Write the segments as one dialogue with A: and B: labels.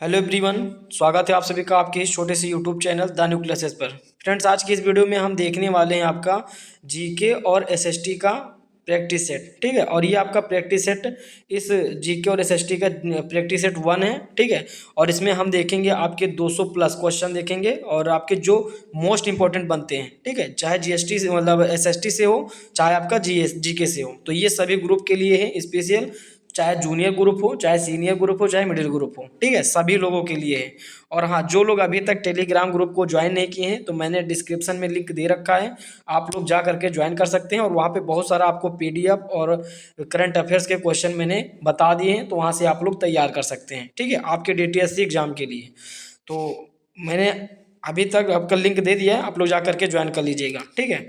A: Hello everyone. स्वागत है आप सभी का आपके इस छोटे से YouTube channel the new classes पर। फ्रेंड्स, आज की इस वीडियो में हम देखने वाले हैं आपका जीके और एसएसटी का प्रैक्टिस सेट। ठीक है, और ये आपका प्रैक्टिस सेट इस जीके और एसएसटी का प्रैक्टिस सेट 1 है। ठीक है, और इसमें हम देखेंगे आपके 200 प्लस क्वेश्चन देखेंगे और आपके जो मोस्ट इंपॉर्टेंट बनते हैं। ठीक है, चाहे जीएसटी से मतलब एसएसटी से हो, चाहे आपका जीके से हो, तो ये सभी ग्रुप के लिए है स्पेशल। चाहे जूनियर ग्रुप हो, चाहे सीनियर ग्रुप हो, चाहे मिडिल ग्रुप हो, ठीक है, सभी लोगों के लिए है। और हाँ, जो लोग अभी तक टेलीग्राम ग्रुप को ज्वाइन नहीं किए हैं तो मैंने डिस्क्रिप्शन में लिंक दे रखा है, आप लोग जा करके ज्वाइन कर सकते हैं। और वहाँ पे बहुत सारा आपको पीडीएफ और करंट अफेयर्स के क्वेश्चन मैंने बता दिए हैं, तो वहाँ से आप लोग तैयार कर सकते हैं। ठीक है, आपके डीटीएससी एग्जाम के लिए। तो मैंने अभी तक आपका लिंक दे दिया है, आप लोग जा करके ज्वाइन कर लीजिएगा। ठीक है,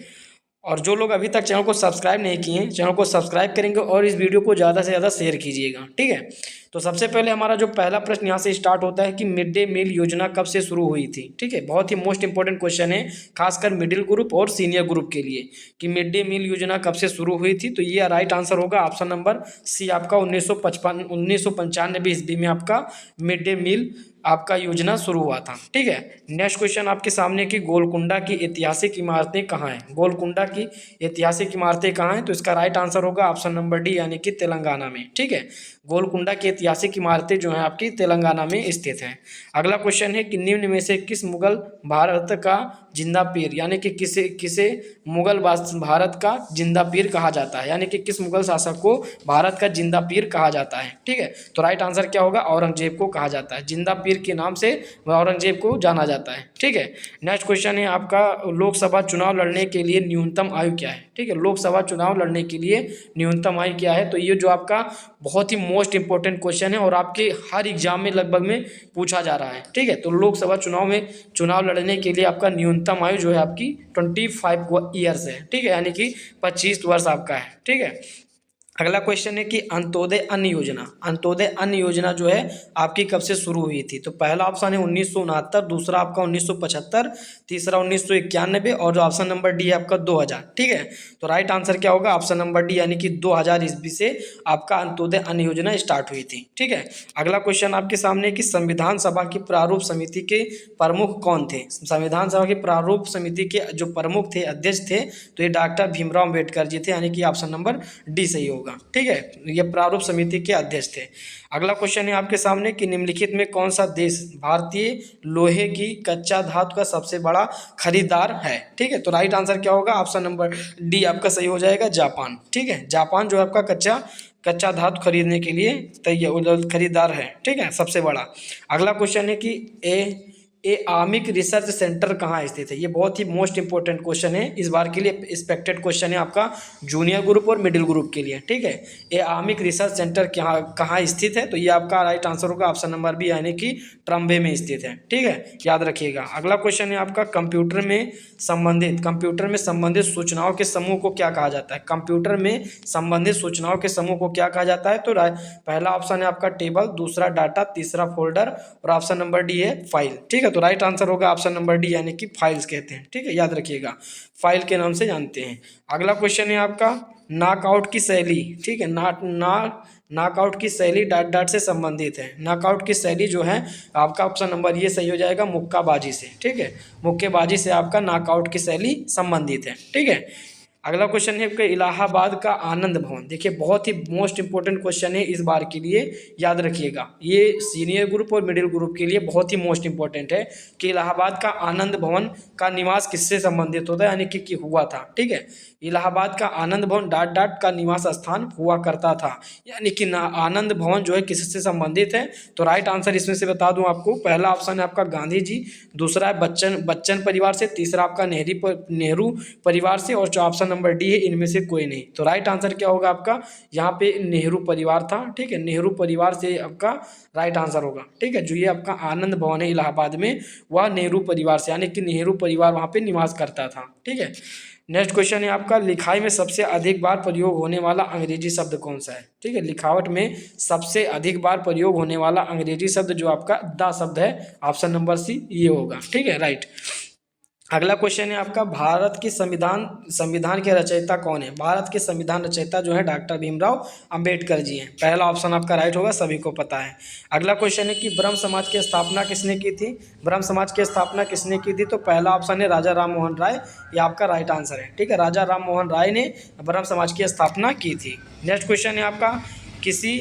A: और जो लोग अभी तक चैनल को सब्सक्राइब नहीं किए हैं, चैनल को सब्सक्राइब करेंगे और इस वीडियो को ज़्यादा से ज़्यादा शेयर कीजिएगा। ठीक है, तो सबसे पहले हमारा जो पहला प्रश्न यहाँ से स्टार्ट होता है कि मिड डे मील योजना कब से शुरू हुई थी। ठीक है, बहुत ही मोस्ट इंपॉर्टेंट क्वेश्चन है, खासकर मिडिल ग्रुप और सीनियर ग्रुप के लिए, कि मिड डे मील योजना कब से शुरू हुई थी। तो ये राइट आंसर होगा ऑप्शन नंबर सी आपका 1995 ईस्वी में आपका मिड डे मील आपका योजना शुरू हुआ था। ठीक है, नेक्स्ट क्वेश्चन आपके सामने कि गोलकुंडा की ऐतिहासिक इमारतें कहाँ हैं। गोलकुंडा की ऐतिहासिक इमारतें कहाँ हैं, तो इसका राइट आंसर होगा ऑप्शन नंबर डी यानी कि तेलंगाना में। ठीक है, गोलकुंडा की ऐतिहासिक इमारतें जो हैं आपकी तेलंगाना में स्थित हैं। अगला क्वेश्चन है कि निम्न में से किस मुगल भारत का जिंदा पीर, यानी कि किसे किसे मुगल भारत का जिंदा पीर कहा जाता है, यानी कि किस मुगल शासक को भारत का जिंदा पीर कहा जाता है। ठीक है, तो राइट आंसर क्या होगा, औरंगजेब को कहा जाता है। जिंदा पीर के नाम से औरंगजेब को जाना जाता है। ठीक है, नेक्स्ट क्वेश्चन है आपका लोकसभा चुनाव लड़ने के लिए न्यूनतम आयु क्या है। ठीक है, लोकसभा चुनाव लड़ने के लिए न्यूनतम आयु क्या है, तो ये जो आपका बहुत ही मोस्ट इंपॉर्टेंट क्वेश्चन है और आपके हर एग्जाम में लगभग में पूछा जा रहा है। ठीक है, तो लोकसभा चुनाव में चुनाव लड़ने के लिए आपका न्यूनतम आयु जो है आपकी 25 ईयर्स है। ठीक है, यानी कि 25 वर्ष आपका है। ठीक है, अगला क्वेश्चन है कि अंत्योदय अन्न योजना, अंत्योदय अन्न योजना जो है आपकी कब से शुरू हुई थी। तो पहला ऑप्शन है 1969, दूसरा आपका 1975, तीसरा 1991 और जो ऑप्शन नंबर डी है आपका 2000। ठीक है, तो राइट आंसर क्या होगा, ऑप्शन नंबर डी यानी कि 2000 ईस्वी से आपका अंत्योदय अन्न योजना स्टार्ट हुई थी। ठीक है, अगला क्वेश्चन आपके सामने कि संविधान सभा की प्रारूप समिति के प्रमुख कौन थे। संविधान सभा की प्रारूप समिति के जो प्रमुख थे, अध्यक्ष थे, तो ये डॉक्टर भीमराव अम्बेडकर जी थे, यानी कि ऑप्शन नंबर डी सही होगा। ठीक है, ये प्रारूप समिति के अध्यक्ष थे। अगला क्वेश्चन है आपके सामने कि निम्नलिखित में कौन सा देश भारतीय लोहे की कच्चा धातु का सबसे बड़ा खरीदार है। ठीक है, तो राइट आंसर क्या होगा, ऑप्शन नंबर डी आपका सही हो जाएगा, जापान। ठीक है, जापान जो है आपका कच्चा धातु खरीदने के लिए तैयार खरीदार है। ठीक है, सबसे बड़ा। अगला क्वेश्चन है कि आमिक रिसर्च सेंटर कहाँ स्थित है। ये बहुत ही मोस्ट इंपॉर्टेंट क्वेश्चन है, इस बार के लिए एक्सपेक्टेड क्वेश्चन है आपका जूनियर ग्रुप और मिडिल ग्रुप के लिए। ठीक है, ये आमिक रिसर्च सेंटर कहाँ स्थित है, तो ये आपका राइट आंसर होगा ऑप्शन नंबर बी यानी कि ट्रम्बे में स्थित है। ठीक है, याद रखिएगा। अगला क्वेश्चन है आपका कंप्यूटर में संबंधित सूचनाओं के समूह को क्या कहा जाता है। कंप्यूटर में संबंधित सूचनाओं के समूह को क्या कहा जाता है, तो पहला ऑप्शन है आपका टेबल, दूसरा डाटा, तीसरा फोल्डर और ऑप्शन नंबर डी है फाइल। ठीक है, तो राइट आंसर होगा ऑप्शन नंबर डी यानी कि फाइल्स कहते हैं। ठीक है, याद रखिएगा, फाइल के नाम से जानते हैं। अगला क्वेश्चन है आपका नॉकआउट की शैली। ठीक है, नॉकआउट की शैली डॉट डॉट से संबंधित है। नॉकआउट की शैली जो है आपका ऑप्शन नंबर ये सही हो जाएगा, मुक्काबाजी से। ठीक है, मुक्केबाजी से आपका नॉकआउट की शैली संबंधित है। ठीक है, अगला क्वेश्चन है आपका इलाहाबाद का आनंद भवन। देखिए, बहुत ही मोस्ट इंपॉर्टेंट क्वेश्चन है इस बार के लिए, याद रखिएगा। ये सीनियर ग्रुप और मिडिल ग्रुप के लिए बहुत ही मोस्ट इंपॉर्टेंट है कि इलाहाबाद का आनंद भवन का निवास किससे संबंधित होता है, यानी कि हुआ था। ठीक है, इलाहाबाद का आनंद भवन डॉट डॉट का निवास स्थान हुआ करता था, यानी कि आनंद भवन जो है किससे संबंधित है। तो राइट आंसर इसमें से बता दूं आपको, पहला ऑप्शन है आपका गांधी जी, दूसरा है बच्चन परिवार से, तीसरा आपका नेहरू परिवार से और जो ऑप्शन नंबर डी है इनमें से कोई नहीं। तो राइट आंसर क्या होगा आपका, यहाँ पे नेहरू परिवार था। ठीक है, नेहरू परिवार से आपका राइट आंसर होगा। ठीक है, जो ये आपका आनंद भवन है इलाहाबाद में, वह नेहरू परिवार से, यानी कि नेहरू परिवार वहाँ पे निवास करता था। ठीक है, नेक्स्ट क्वेश्चन है आपका लिखाई में सबसे अधिक बार प्रयोग होने वाला अंग्रेजी शब्द कौन सा है। ठीक है, लिखावट में सबसे अधिक बार प्रयोग होने वाला अंग्रेजी शब्द जो आपका द शब्द है, ऑप्शन नंबर सी ये होगा। ठीक है, राइट। अगला क्वेश्चन है आपका, भारत की संविधान संविधान के रचयिता कौन है? भारत के संविधान रचयिता जो है डॉक्टर भीमराव अंबेडकर जी हैं। पहला ऑप्शन आपका राइट होगा, सभी को पता है। अगला क्वेश्चन है कि ब्रह्म समाज की स्थापना किसने की थी? ब्रह्म समाज की स्थापना किसने की थी? तो पहला ऑप्शन है राजा राम मोहन राय, ये आपका राइट आंसर है। ठीक है, राजा राम मोहन राय ने ब्रह्म समाज की स्थापना की थी। नेक्स्ट क्वेश्चन है आपका, किसी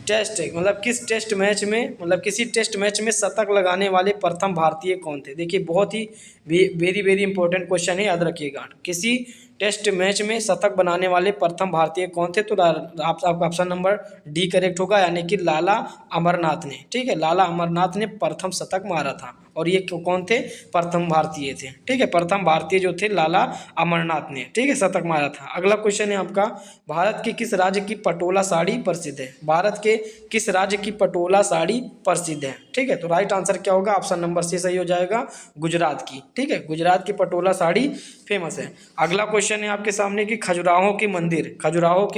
A: टेस्ट मतलब किस टेस्ट मैच में मतलब किसी टेस्ट मैच में शतक लगाने वाले प्रथम भारतीय कौन थे? देखिए बहुत ही वेरी वेरी इंपॉर्टेंट क्वेश्चन है, याद रखिएगा। किसी टेस्ट मैच में शतक बनाने वाले प्रथम भारतीय कौन थे? तो आपका ऑप्शन नंबर डी करेक्ट होगा, यानी कि लाला अमरनाथ ने। ठीक है, लाला अमरनाथ ने प्रथम शतक मारा था, और ये कौन थे? प्रथम भारतीय थे। ठीक है, प्रथम भारतीय जो थे लाला अमरनाथ ने, ठीक है, शतक मारा था। अगला क्वेश्चन है आपका, भारत के किस राज्य की पटोला साड़ी प्रसिद्ध है? भारत के किस राज्य की पटोला साड़ी प्रसिद्ध है? ठीक है, तो राइट आंसर क्या होगा? ऑप्शन नंबर सी सही हो जाएगा, गुजरात की। ठीक है, गुजरात की पटोला साड़ी फेमस है। अगला क्वेश्चन है आपके सामने कि खजुराहो के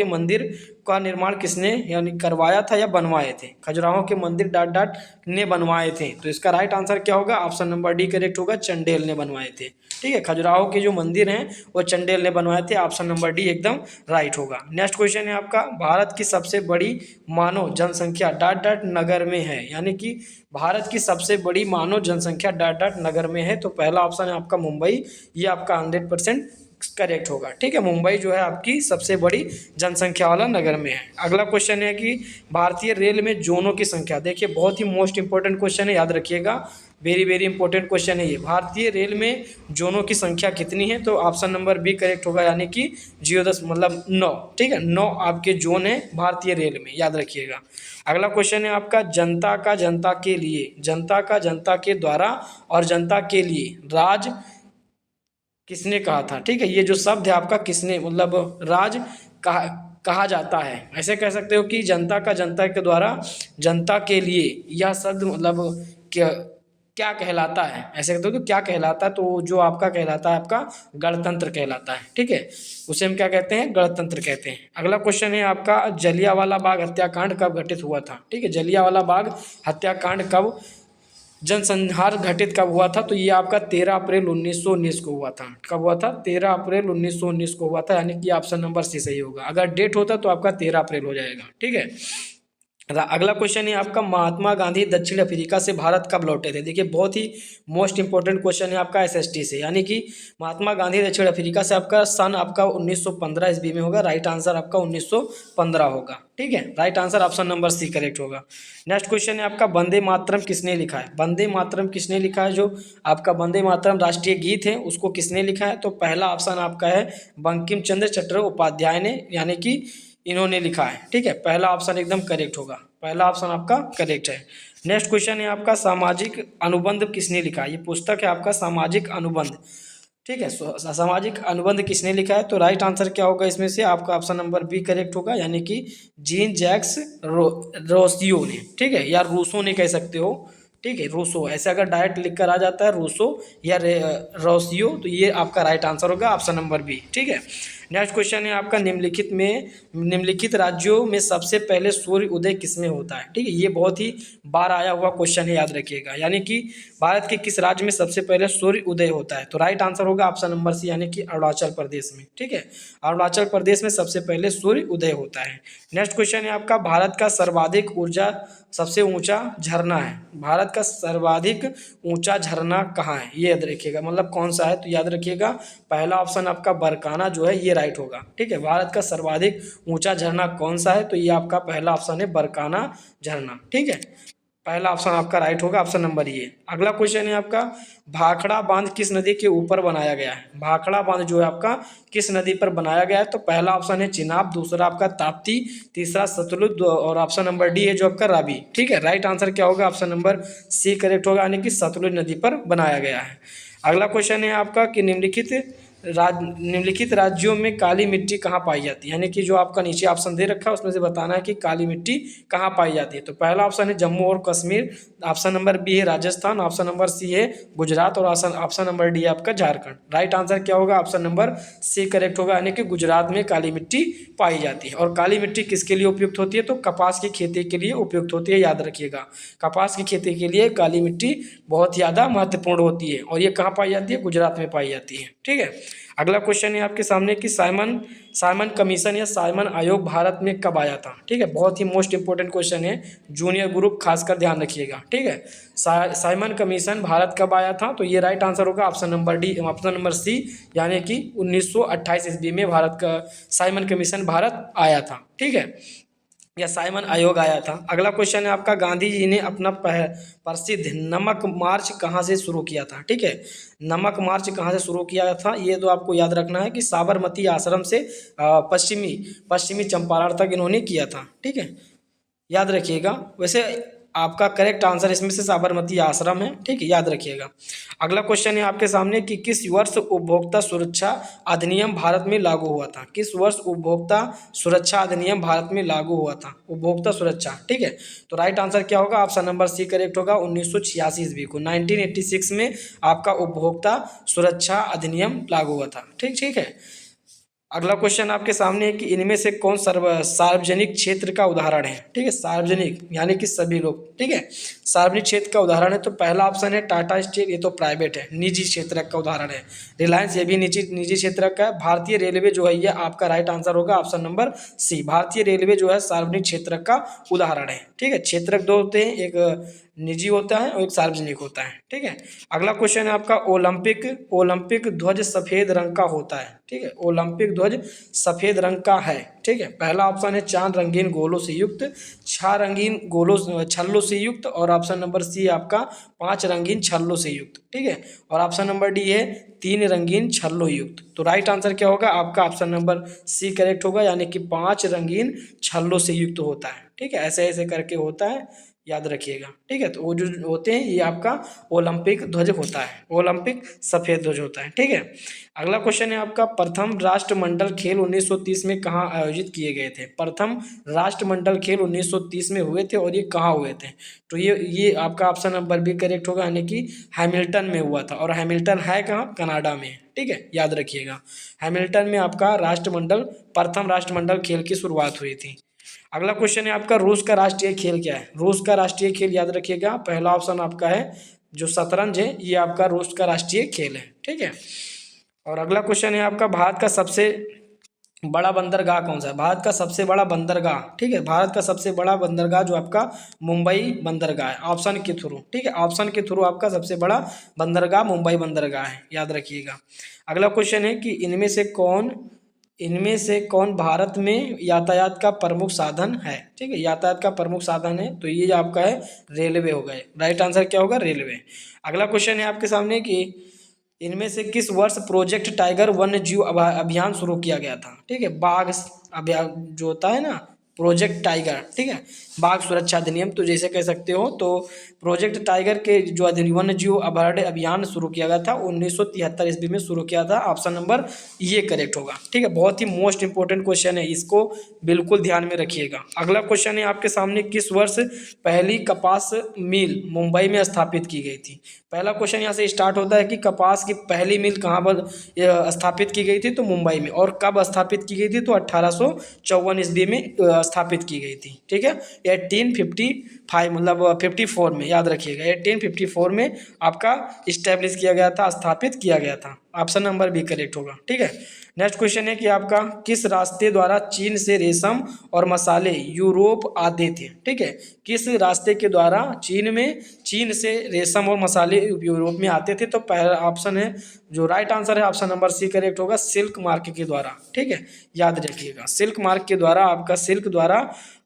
A: मंदिर का निर्माण किसने यानी करवाया था या बनवाए थे? खजुराहो के मंदिर डॉट डॉट ने बनवाए थे, तो इसका राइट आंसर क्या होगा? ऑप्शन नंबर डी करेक्ट होगा, चंडेल ने बनवाए थे। ठीक है, खजुराहो के जो मंदिर हैं वो चंडेल ने बनवाए थे, ऑप्शन नंबर डी एकदम राइट होगा। नेक्स्ट क्वेश्चन है आपका, भारत की सबसे बड़ी मानव जनसंख्या डॉट डॉट नगर में है, यानी कि भारत की सबसे बड़ी मानव जनसंख्या डॉट डॉट नगर में है, तो पहला ऑप्शन है आपका मुंबई, ये आपका 100% करेक्ट होगा। ठीक है, मुंबई जो है आपकी सबसे बड़ी जनसंख्या वाला नगर में है। अगला क्वेश्चन है कि भारतीय रेल में जोनों की संख्या, देखिए बहुत ही मोस्ट इंपॉर्टेंट क्वेश्चन है, याद रखिएगा, वेरी वेरी इंपॉर्टेंट क्वेश्चन है ये। भारतीय रेल में जोनों की संख्या कितनी है? तो ऑप्शन नंबर बी करेक्ट होगा, यानी कि 0 मतलब 9। ठीक है, 9 आपके जोन है भारतीय रेल में, याद रखिएगा। अगला क्वेश्चन है आपका, जनता का जनता के लिए, जनता का जनता के द्वारा और जनता के लिए राज किसने कहा था? ठीक है, ये जो शब्द है आपका किसने मतलब राज कहा जाता है, ऐसे कह सकते हो कि जनता का जनता के द्वारा जनता के लिए, यह शब्द मतलब क्या क्या कहलाता है, ऐसे कहते हो तो क्या कहलाता है? तो जो आपका कहलाता है आपका गणतंत्र कहलाता है। ठीक है, उसे हम क्या कहते हैं? गणतंत्र कहते हैं। अगला क्वेश्चन है आपका, जलियांवाला बाग हत्याकांड कब घटित हुआ था? ठीक है, जलियांवाला बाग हत्याकांड कब जनसंहार घटित कब हुआ था? तो ये आपका 13 अप्रैल 1919 को हुआ था। कब हुआ था? 13 अप्रैल 1919 को हुआ था, यानी कि ऑप्शन नंबर सी सही होगा। अगर डेट होता तो आपका 13 अप्रैल हो जाएगा। ठीक है, अगला क्वेश्चन है आपका, महात्मा गांधी दक्षिण अफ्रीका से भारत कब लौटे थे? देखिए बहुत ही मोस्ट इंपॉर्टेंट क्वेश्चन है आपका एसएसटी से, यानी कि महात्मा गांधी दक्षिण अफ्रीका से आपका सन आपका 1915 ईस्वी में होगा, राइट आंसर आपका 1915 होगा। ठीक है, right answer option number C correct होगा। नेक्स्ट क्वेश्चन है आपका, वंदे मातरम किसने लिखा है? वंदे मातरम किसने लिखा है? जो आपका वंदे मातरम राष्ट्रीय गीत है उसको किसने लिखा है? तो पहला ऑप्शन आपका है बंकिम चंद्र चट्टोपाध्याय ने, यानी कि इन्होंने लिखा है। ठीक है, पहला ऑप्शन एकदम करेक्ट होगा, पहला ऑप्शन आपका करेक्ट है। नेक्स्ट क्वेश्चन है आपका, सामाजिक अनुबंध किसने लिखा है? ये पुस्तक है आपका सामाजिक अनुबंध। ठीक है, सामाजिक अनुबंध किसने लिखा है? तो राइट आंसर क्या होगा इसमें से? आपका ऑप्शन नंबर बी करेक्ट होगा, यानी कि जीन जैक्स रोसियो ने। ठीक है, या रूसो ने कह सकते हो। ठीक है, रूसो, ऐसे अगर डायरेक्ट लिख कर आ जाता है रूसो या रोसियो, तो ये आपका राइट आंसर होगा, ऑप्शन नंबर बी। ठीक है, नेक्स्ट क्वेश्चन है आपका, निम्नलिखित राज्यों में सबसे पहले सूर्य उदय किसमें होता है? ठीक है, ये बहुत ही बार आया हुआ क्वेश्चन है, याद रखिएगा, यानी कि भारत के किस राज्य में सबसे पहले सूर्य उदय होता है? तो राइट आंसर होगा ऑप्शन नंबर सी, यानी कि अरुणाचल प्रदेश में। ठीक है, अरुणाचल प्रदेश में सबसे पहले सूर्य उदय होता है। नेक्स्ट क्वेश्चन है आपका, भारत का सर्वाधिक ऊर्जा सबसे ऊंचा झरना है, भारत का सर्वाधिक ऊंचा झरना कहाँ है? ये याद रखिएगा, मतलब कौन सा है? तो याद रखिएगा पहला ऑप्शन आपका बरकाना जो है ये राइट होगा। ठीक है, भारत का सर्वाधिक ऊंचा झरना कौन सा है? तो ये आपका पहला ऑप्शन है बरकाना झरना। ठीक है, पहला ऑप्शन आपका राइट होगा, ऑप्शन नंबर ये। अगला क्वेश्चन है आपका, भाखड़ा बांध किस नदी के ऊपर बनाया गया है? भाखड़ा बांध जो है आपका किस नदी पर बनाया गया है? तो पहला ऑप्शन है चिनाब, दूसरा आपका ताप्ती, तीसरा सतलुज, और ऑप्शन नंबर डी है जो आपका रावी। ठीक है, राइट आंसर क्या होगा? ऑप्शन नंबर सी करेक्ट होगा, यानी कि सतलुज नदी पर बनाया गया है। अगला क्वेश्चन है आपका कि निम्नलिखित निम्नलिखित राज्यों में काली मिट्टी कहाँ पाई जाती है, यानी कि जो आपका नीचे ऑप्शन दे रखा है उसमें से बताना है कि काली मिट्टी कहाँ पाई जाती है। तो पहला ऑप्शन है जम्मू और कश्मीर, ऑप्शन नंबर बी है राजस्थान, ऑप्शन नंबर सी है गुजरात और ऑप्शन नंबर डी है आपका झारखंड। राइट आंसर क्या होगा, ऑप्शन नंबर सी करेक्ट होगा, यानी कि गुजरात में काली मिट्टी पाई जाती है। और काली मिट्टी किसके लिए उपयुक्त होती है, तो कपास की खेती के लिए उपयुक्त होती है, याद रखिएगा। कपास की खेती के लिए काली मिट्टी बहुत ज़्यादा महत्वपूर्ण होती है और ये कहाँ पाई जाती है, गुजरात में पाई जाती है। ठीक है, अगला क्वेश्चन है आपके सामने कि साइमन कमीशन या साइमन आयोग भारत में कब आया था। ठीक है, बहुत ही मोस्ट इंपोर्टेंट क्वेश्चन है, जूनियर ग्रुप खासकर ध्यान रखिएगा। ठीक है, साइमन कमीशन भारत कब आया था, तो ये राइट आंसर होगा option number D, option number C, यानी कि 1928 ईस्वी में भारत का साइमन कमीशन भारत आया था। ठीक है, या साइमन आयोग आया था। अगला क्वेश्चन है आपका, गांधी जी ने अपना प्रसिद्ध नमक मार्च कहाँ से शुरू किया था। ठीक है, नमक मार्च कहाँ से शुरू किया था, ये तो आपको याद रखना है कि साबरमती आश्रम से पश्चिमी चंपारण तक इन्होंने किया था। ठीक है, याद रखिएगा। वैसे आपका करेक्ट आंसर इसमें से साबरमती आश्रम है। ठीक है, याद रखिएगा। अगला क्वेश्चन है आपके सामने कि किस वर्ष उपभोक्ता सुरक्षा अधिनियम भारत में लागू हुआ था। किस वर्ष उपभोक्ता सुरक्षा अधिनियम भारत में लागू हुआ था, उपभोक्ता सुरक्षा। ठीक है, तो राइट आंसर क्या होगा, ऑप्शन नंबर सी करेक्ट होगा, 1986 ईस्वी को, 1986 में आपका उपभोक्ता सुरक्षा अधिनियम लागू हुआ था। ठीक ठीक है, अगला क्वेश्चन आपके सामने है कि इनमें से कौन सार्वजनिक क्षेत्र का उदाहरण है। ठीक है, सार्वजनिक यानी कि सभी लोग। ठीक है, सार्वजनिक क्षेत्र का उदाहरण है, तो पहला ऑप्शन है टाटा स्टील, ये तो प्राइवेट है, निजी क्षेत्र का उदाहरण है। रिलायंस, ये भी निजी क्षेत्र का है। भारतीय रेलवे जो है ये आपका राइट आंसर होगा, ऑप्शन नंबर सी, भारतीय रेलवे जो है सार्वजनिक क्षेत्र का उदाहरण है। ठीक है, क्षेत्रक दो होते हैं, एक निजी होता है और एक सार्वजनिक होता है। ठीक है, अगला क्वेश्चन है आपका, ओलंपिक ध्वज सफेद रंग का होता है। ठीक है, ओलंपिक ध्वज सफेद रंग का है। ठीक है, पहला ऑप्शन है 4 रंगीन गोलों से युक्त, 6 रंगीन छल्लों से युक्त, और ऑप्शन नंबर सी आपका 5 रंगीन छल्लों से युक्त। ठीक है, और ऑप्शन नंबर डी है 3 रंगीन छल्लों युक्त। तो राइट आंसर क्या होगा, आपका ऑप्शन नंबर सी करेक्ट होगा, यानी कि 5 रंगीन छल्लों से युक्त होता है। ठीक है, ऐसे ऐसे करके होता है, याद रखिएगा। ठीक है, तो वो जो होते हैं ये आपका ओलंपिक ध्वज होता है, ओलंपिक सफेद ध्वज होता है। ठीक है, अगला क्वेश्चन है आपका, प्रथम राष्ट्रमंडल खेल 1930 में कहाँ आयोजित किए गए थे। प्रथम राष्ट्रमंडल खेल 1930 में हुए थे और ये कहाँ हुए थे, तो ये आपका ऑप्शन नंबर बी करेक्ट होगा, यानी कि हैमिल्टन में हुआ था। और हैमिल्टन है कहाँ, कनाडा में। ठीक है, याद रखिएगा, हैमिल्टन में आपका प्रथम राष्ट्रमंडल खेल की शुरुआत हुई थी। अगला क्वेश्चन है आपका, रूस का राष्ट्रीय खेल क्या है। रूस का राष्ट्रीय खेल याद रखिएगा, पहला ऑप्शन आपका है जो शतरंज है, ये आपका रूस का राष्ट्रीय खेल है। ठीक है, और अगला क्वेश्चन है आपका, भारत का सबसे बड़ा बंदरगाह कौन सा है। भारत का सबसे बड़ा बंदरगाह, ठीक है, भारत का सबसे बड़ा बंदरगाह जो आपका मुंबई बंदरगाह है, ऑप्शन के थ्रू। ठीक है, ऑप्शन के थ्रू आपका सबसे बड़ा बंदरगाह मुंबई बंदरगाह है, याद रखिएगा। अगला क्वेश्चन है कि इनमें से कौन भारत में यातायात का प्रमुख साधन है। ठीक है, यातायात का प्रमुख साधन है, तो ये आपका है रेलवे हो गए। राइट आंसर क्या होगा, रेलवे। अगला क्वेश्चन है आपके सामने कि इनमें से किस वर्ष प्रोजेक्ट टाइगर वन्य जीव अभियान शुरू किया गया था। ठीक है, बाघ अभियान जो होता है ना, प्रोजेक्ट टाइगर। ठीक है, बाघ सुरक्षा अधिनियम, तो जैसे कह सकते हो, तो प्रोजेक्ट टाइगर के जो वन्य जीव अभयारण्य अभियान शुरू किया गया था 1973 ईस्वी में शुरू किया था। ऑप्शन नंबर ये करेक्ट होगा। ठीक है, बहुत ही मोस्ट इंपोर्टेंट क्वेश्चन है, इसको बिल्कुल ध्यान में रखिएगा। अगला क्वेश्चन है आपके सामने, किस वर्ष पहली कपास मिल मुंबई में स्थापित की गई थी। पहला क्वेश्चन यहाँ से स्टार्ट होता है कि कपास की पहली मिल कहाँ पर स्थापित की गई थी, तो मुंबई में। और कब स्थापित की गई थी, तो 1854 ईस्वी में स्थापित की गई थी। ठीक है, 1855 मतलब 54 में, याद रखिएगा, 1854 में आपका इस्टेब्लिश किया गया था, स्थापित किया गया था। ऑप्शन नंबर बी करेक्ट होगा। ठीक है, नेक्स्ट क्वेश्चन है कि आपका, किस रास्ते द्वारा चीन से रेशम और मसाले यूरोप आते थे। ठीक है, किस रास्ते के द्वारा चीन से रेशम और मसाले यूरोप में आते थे, तो पहला ऑप्शन है जो राइट आंसर है, ऑप्शन नंबर सी करेक्ट होगा, सिल्क मार्ग के द्वारा। ठीक है, याद रखिएगा, सिल्क मार्ग के द्वारा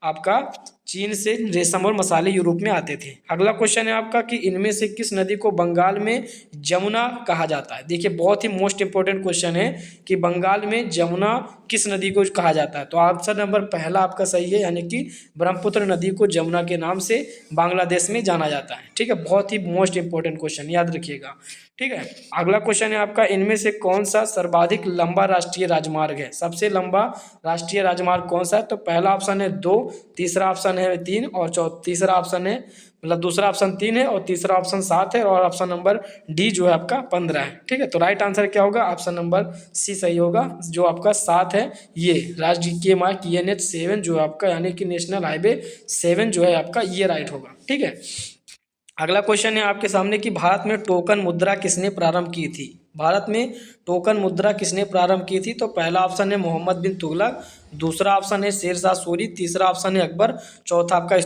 A: आपका चीन से रेशम और मसाले यूरोप में आते थे। अगला क्वेश्चन है आपका कि इनमें से किस नदी को बंगाल में जमुना कहा जाता है। देखिए, बहुत बहुत ही मोस्ट इंपॉर्टेंट क्वेश्चन है कि बंगाल में जमुना किस नदी को कहा जाता है। तो ऑप्शन नंबर पहला आपका सही है, यानी कि ब्रह्मपुत्र नदी को जमुना के नाम से बांग्लादेश में जाना जाता है। ठीक है, बहुत ही मोस्ट इंपॉर्टेंट क्वेश्चन, याद रखिएगा। ठीक है, अगला क्वेश्चन है आपका, इनमें से कौन सा सर्वाधिक लंबा राष्ट्रीय राजमार्ग है? सबसे लंबा राष्ट्रीय राजमार्ग कौन सा है? तो पहला ऑप्शन है 2, तीसरा ऑप्शन है 3 और तीसरा ऑप्शन है, मतलब दूसरा ऑप्शन 3 है और तीसरा ऑप्शन 7 है और ऑप्शन नंबर डी जो है आपका 15 है। ठीक है, तो राइट आंसर क्या होगा? ऑप्शन नंबर सी सही होगा, जो आपका 7 है। ये राष्ट्रीय मार्ग NH 7 जो है आपका, यानी कि नेशनल हाईवे 7 जो है आपका, ये राइट होगा। ठीक है, अगला क्वेश्चन है आपके सामने कि भारत में टोकन मुद्रा किसने प्रारंभ की थी? भारत में टोकन मुद्रा किसने प्रारंभ की थी? तो पहला ऑप्शन है मोहम्मद बिन तुगलक, दूसरा ऑप्शन है शेरशाह सूरी, तीसरा ऑप्शन है अकबर, चौथा आपका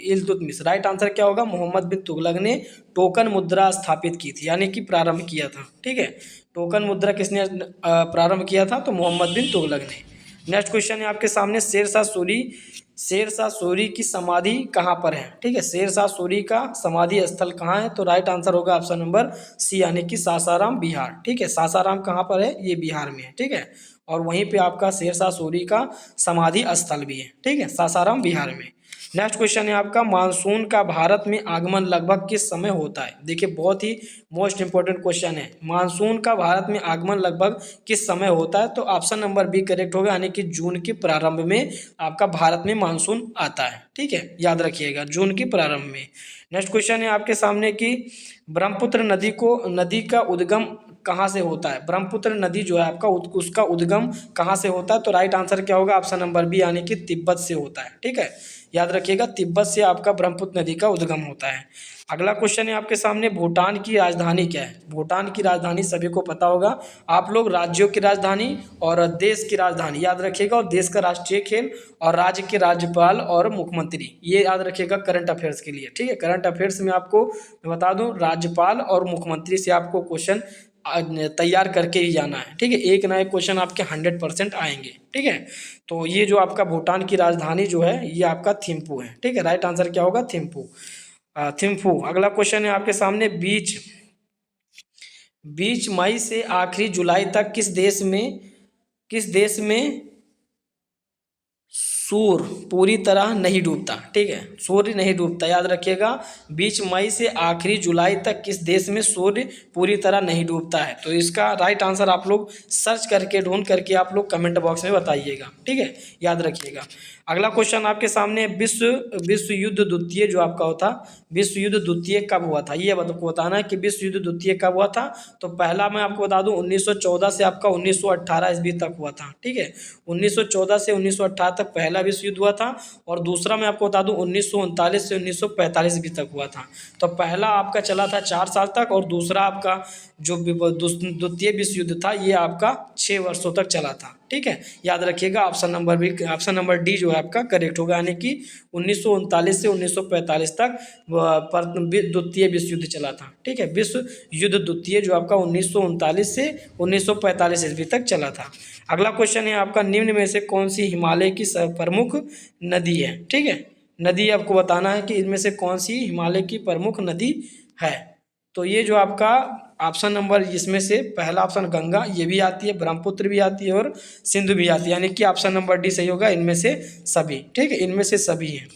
A: इल्तुतमिश। राइट आंसर क्या होगा? मोहम्मद बिन तुगलक ने टोकन मुद्रा स्थापित की थी, यानी कि प्रारंभ किया था। ठीक है, टोकन मुद्रा किसने प्रारंभ किया था? तो मोहम्मद बिन तुगलक ने। नेक्स्ट क्वेश्चन है आपके सामने, शेरशाह सूरी की समाधि कहाँ पर है? ठीक है, शेरशाह सूरी का समाधि स्थल कहाँ है? तो राइट आंसर होगा ऑप्शन नंबर सी, यानी कि सासाराम, बिहार। ठीक है, सासाराम कहाँ पर है? ये बिहार में है। ठीक है, और वहीं पे आपका शेरशाह सूरी का समाधि स्थल भी है। ठीक है, सासाराम बिहार में। नेक्स्ट क्वेश्चन है आपका, मानसून का भारत में आगमन लगभग किस समय होता है? देखिए, बहुत ही मोस्ट इंपॉर्टेंट क्वेश्चन है, मानसून का भारत में आगमन लगभग किस समय होता है? तो ऑप्शन नंबर बी करेक्ट होगा, यानी कि जून के प्रारंभ में आपका भारत में मानसून आता है। ठीक है, याद रखिएगा, जून के प्रारंभ में। नेक्स्ट क्वेश्चन है आपके सामने कि ब्रह्मपुत्र नदी का उद्गम कहाँ से होता है? ब्रह्मपुत्र नदी जो है आपका उसका उद्गम कहाँ से होता है? तो राइट आंसर क्या होगा? ऑप्शन नंबर बी, यानी कि तिब्बत से होता है। ठीक है, याद रखिएगा, तिब्बत से आपका ब्रह्मपुत्र नदी का उद्गम होता है। अगला क्वेश्चन है आपके सामने, भूटान की राजधानी क्या है? भूटान की राजधानी सभी को पता होगा, आप लोग राज्यों की राजधानी और देश की राजधानी याद रखिएगा, और देश का राष्ट्रीय खेल और राज्य के राज्यपाल और मुख्यमंत्री, ये याद रखिएगा करंट अफेयर्स के लिए। ठीक है, करंट अफेयर्स में आपको मैं बता दूं, राज्यपाल और मुख्यमंत्री से आपको क्वेश्चन तैयार करके ही जाना है। ठीक है, एक ना एक क्वेश्चन आपके 100% आएंगे। ठीक है, तो ये जो आपका भूटान की राजधानी जो है, ये आपका थिम्पू है। ठीक है, राइट आंसर क्या होगा? थिम्पू। अगला क्वेश्चन है आपके सामने, बीच मई से आखिरी जुलाई तक किस देश में सूर्य पूरी तरह नहीं डूबता? ठीक है, सूर्य नहीं डूबता, याद रखिएगा, बीच मई से आखिरी जुलाई तक किस देश में सूर्य पूरी तरह नहीं डूबता है? तो इसका राइट आंसर आप लोग सर्च करके ढूंढ करके आप लोग कमेंट बॉक्स में बताइएगा। ठीक है, याद रखिएगा। अगला क्वेश्चन आपके सामने, विश्व युद्ध द्वितीय जो आपका होता, विश्व युद्ध द्वितीय कब हुआ था? ये बताना है कि विश्व युद्ध द्वितीय कब हुआ था। तो पहला मैं आपको बता दूं, 1914 से आपका 1918 ईस्वी तक हुआ था। ठीक है, 1914 से 1918 तक पहला विश्व युद्ध हुआ था, और दूसरा मैं आपको बता दूं 1939 से 1945 ईस्वी तक हुआ था। तो पहला आपका चला था 4 साल तक, और दूसरा आपका जो द्वितीय विश्व युद्ध था, ये आपका 6 वर्षों तक चला था। ठीक है, याद रखिएगा, ऑप्शन नंबर डी जो है आपका करेक्ट होगा, यानी कि 1939 से 1945 तक द्वितीय विश्व युद्ध चला था। ठीक है, विश्व युद्ध द्वितीय जो आपका 1939 से 1945 ईस्वी तक चला था। अगला क्वेश्चन है आपका, निम्न में से कौन सी हिमालय की प्रमुख नदी है? ठीक है, नदी आपको बताना है कि इनमें से कौन सी हिमालय की प्रमुख नदी है। तो ये जो आपका ऑप्शन नंबर, इसमें से पहला ऑप्शन गंगा, ये भी आती है, ब्रह्मपुत्र भी आती है और सिंधु भी आती है, यानी कि ऑप्शन नंबर डी सही होगा, इनमें से सभी। ठीक है, इनमें से सभी हैं।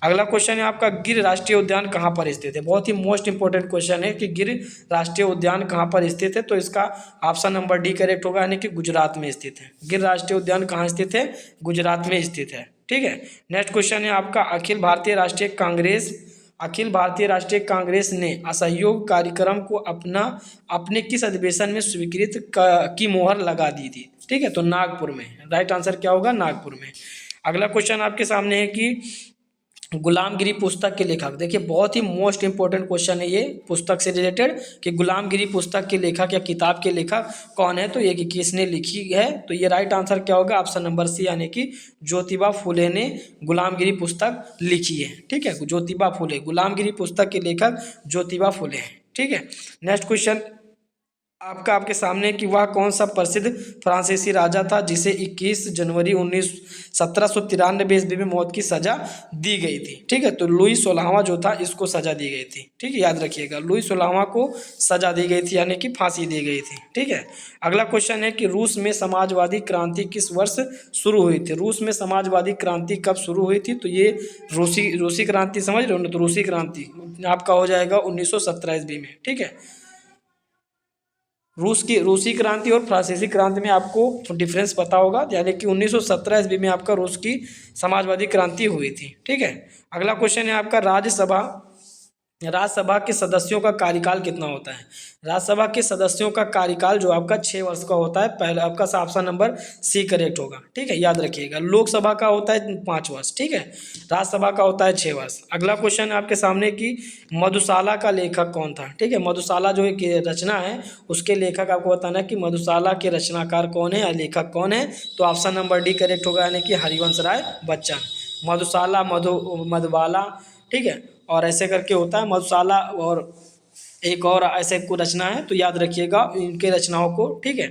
A: अगला क्वेश्चन है आपका, गिर राष्ट्रीय उद्यान कहाँ पर स्थित है? बहुत ही मोस्ट इंपॉर्टेंट क्वेश्चन है कि गिर राष्ट्रीय उद्यान कहाँ पर स्थित है। तो इसका ऑप्शन नंबर डी करेक्ट होगा, यानी कि गुजरात में स्थित है। गिर राष्ट्रीय उद्यान कहाँ स्थित है? गुजरात में स्थित है। ठीक है, नेक्स्ट क्वेश्चन है आपका, अखिल भारतीय राष्ट्रीय कांग्रेस ने असहयोग कार्यक्रम को अपने किस अधिवेशन में स्वीकृत की मोहर लगा दी थी? ठीक है, तो नागपुर में। राइट आंसर क्या होगा? नागपुर में। अगला क्वेश्चन आपके सामने है कि गुलामगिरी पुस्तक के लेखक, देखिए बहुत ही मोस्ट इंपॉर्टेंट क्वेश्चन है ये पुस्तक से रिलेटेड, कि गुलामगिरी पुस्तक के लेखक या किताब के लेखक कौन है, तो ये किसने लिखी है? तो ये राइट आंसर क्या होगा? ऑप्शन नंबर सी, यानी कि ज्योतिबा फुले ने गुलामगिरी पुस्तक लिखी है। ठीक है, ज्योतिबा फुले, गुलामगिरी पुस्तक के लेखक ज्योतिबा फुले हैं। ठीक है, नेक्स्ट क्वेश्चन आपके सामने कि वह कौन सा प्रसिद्ध फ्रांसीसी राजा था जिसे 21 जनवरी 1793 ईस्वी में मौत की सजा दी गई थी। ठीक है, तो लुई 16वां जो था इसको सजा दी गई थी। ठीक है, याद रखिएगा, लुई 16वां को सजा दी गई थी, यानी कि फांसी दी गई थी। ठीक है, अगला क्वेश्चन है कि रूस में समाजवादी क्रांति किस वर्ष शुरू हुई थी? रूस में समाजवादी क्रांति कब शुरू हुई थी? तो ये रूसी क्रांति समझ रहे हो ना, तो रूसी क्रांति आपका हो जाएगा 1917 ईस्वी में। ठीक है, रूसी क्रांति और फ्रांसीसी क्रांति में आपको डिफरेंस पता होगा, यानी कि 1917 ईस्वी में आपका रूस की समाजवादी क्रांति हुई थी। ठीक है, अगला क्वेश्चन है आपका राज्यसभा के सदस्यों का कार्यकाल कितना होता है? राज्यसभा के सदस्यों का कार्यकाल जो आपका 6 वर्ष का होता है। पहले आपका ऑप्शन नंबर सी करेक्ट होगा। ठीक है, याद रखिएगा, लोकसभा का होता है 5 वर्ष। ठीक है, राज्यसभा का होता है 6 वर्ष। अगला क्वेश्चन है आपके सामने कि मधुशाला का लेखक कौन था? ठीक है, मधुशाला जो एक रचना है उसके लेखक आपको बताना है कि मधुशाला के रचनाकार कौन है या लेखक कौन है। तो ऑप्शन नंबर डी करेक्ट होगा, यानी कि हरिवंश राय बच्चन। मधुशाला, मधुबाला, ठीक है, और ऐसे करके होता है मधुशाला, और एक और ऐसे को रचना है, तो याद रखिएगा इनके रचनाओं को। ठीक है,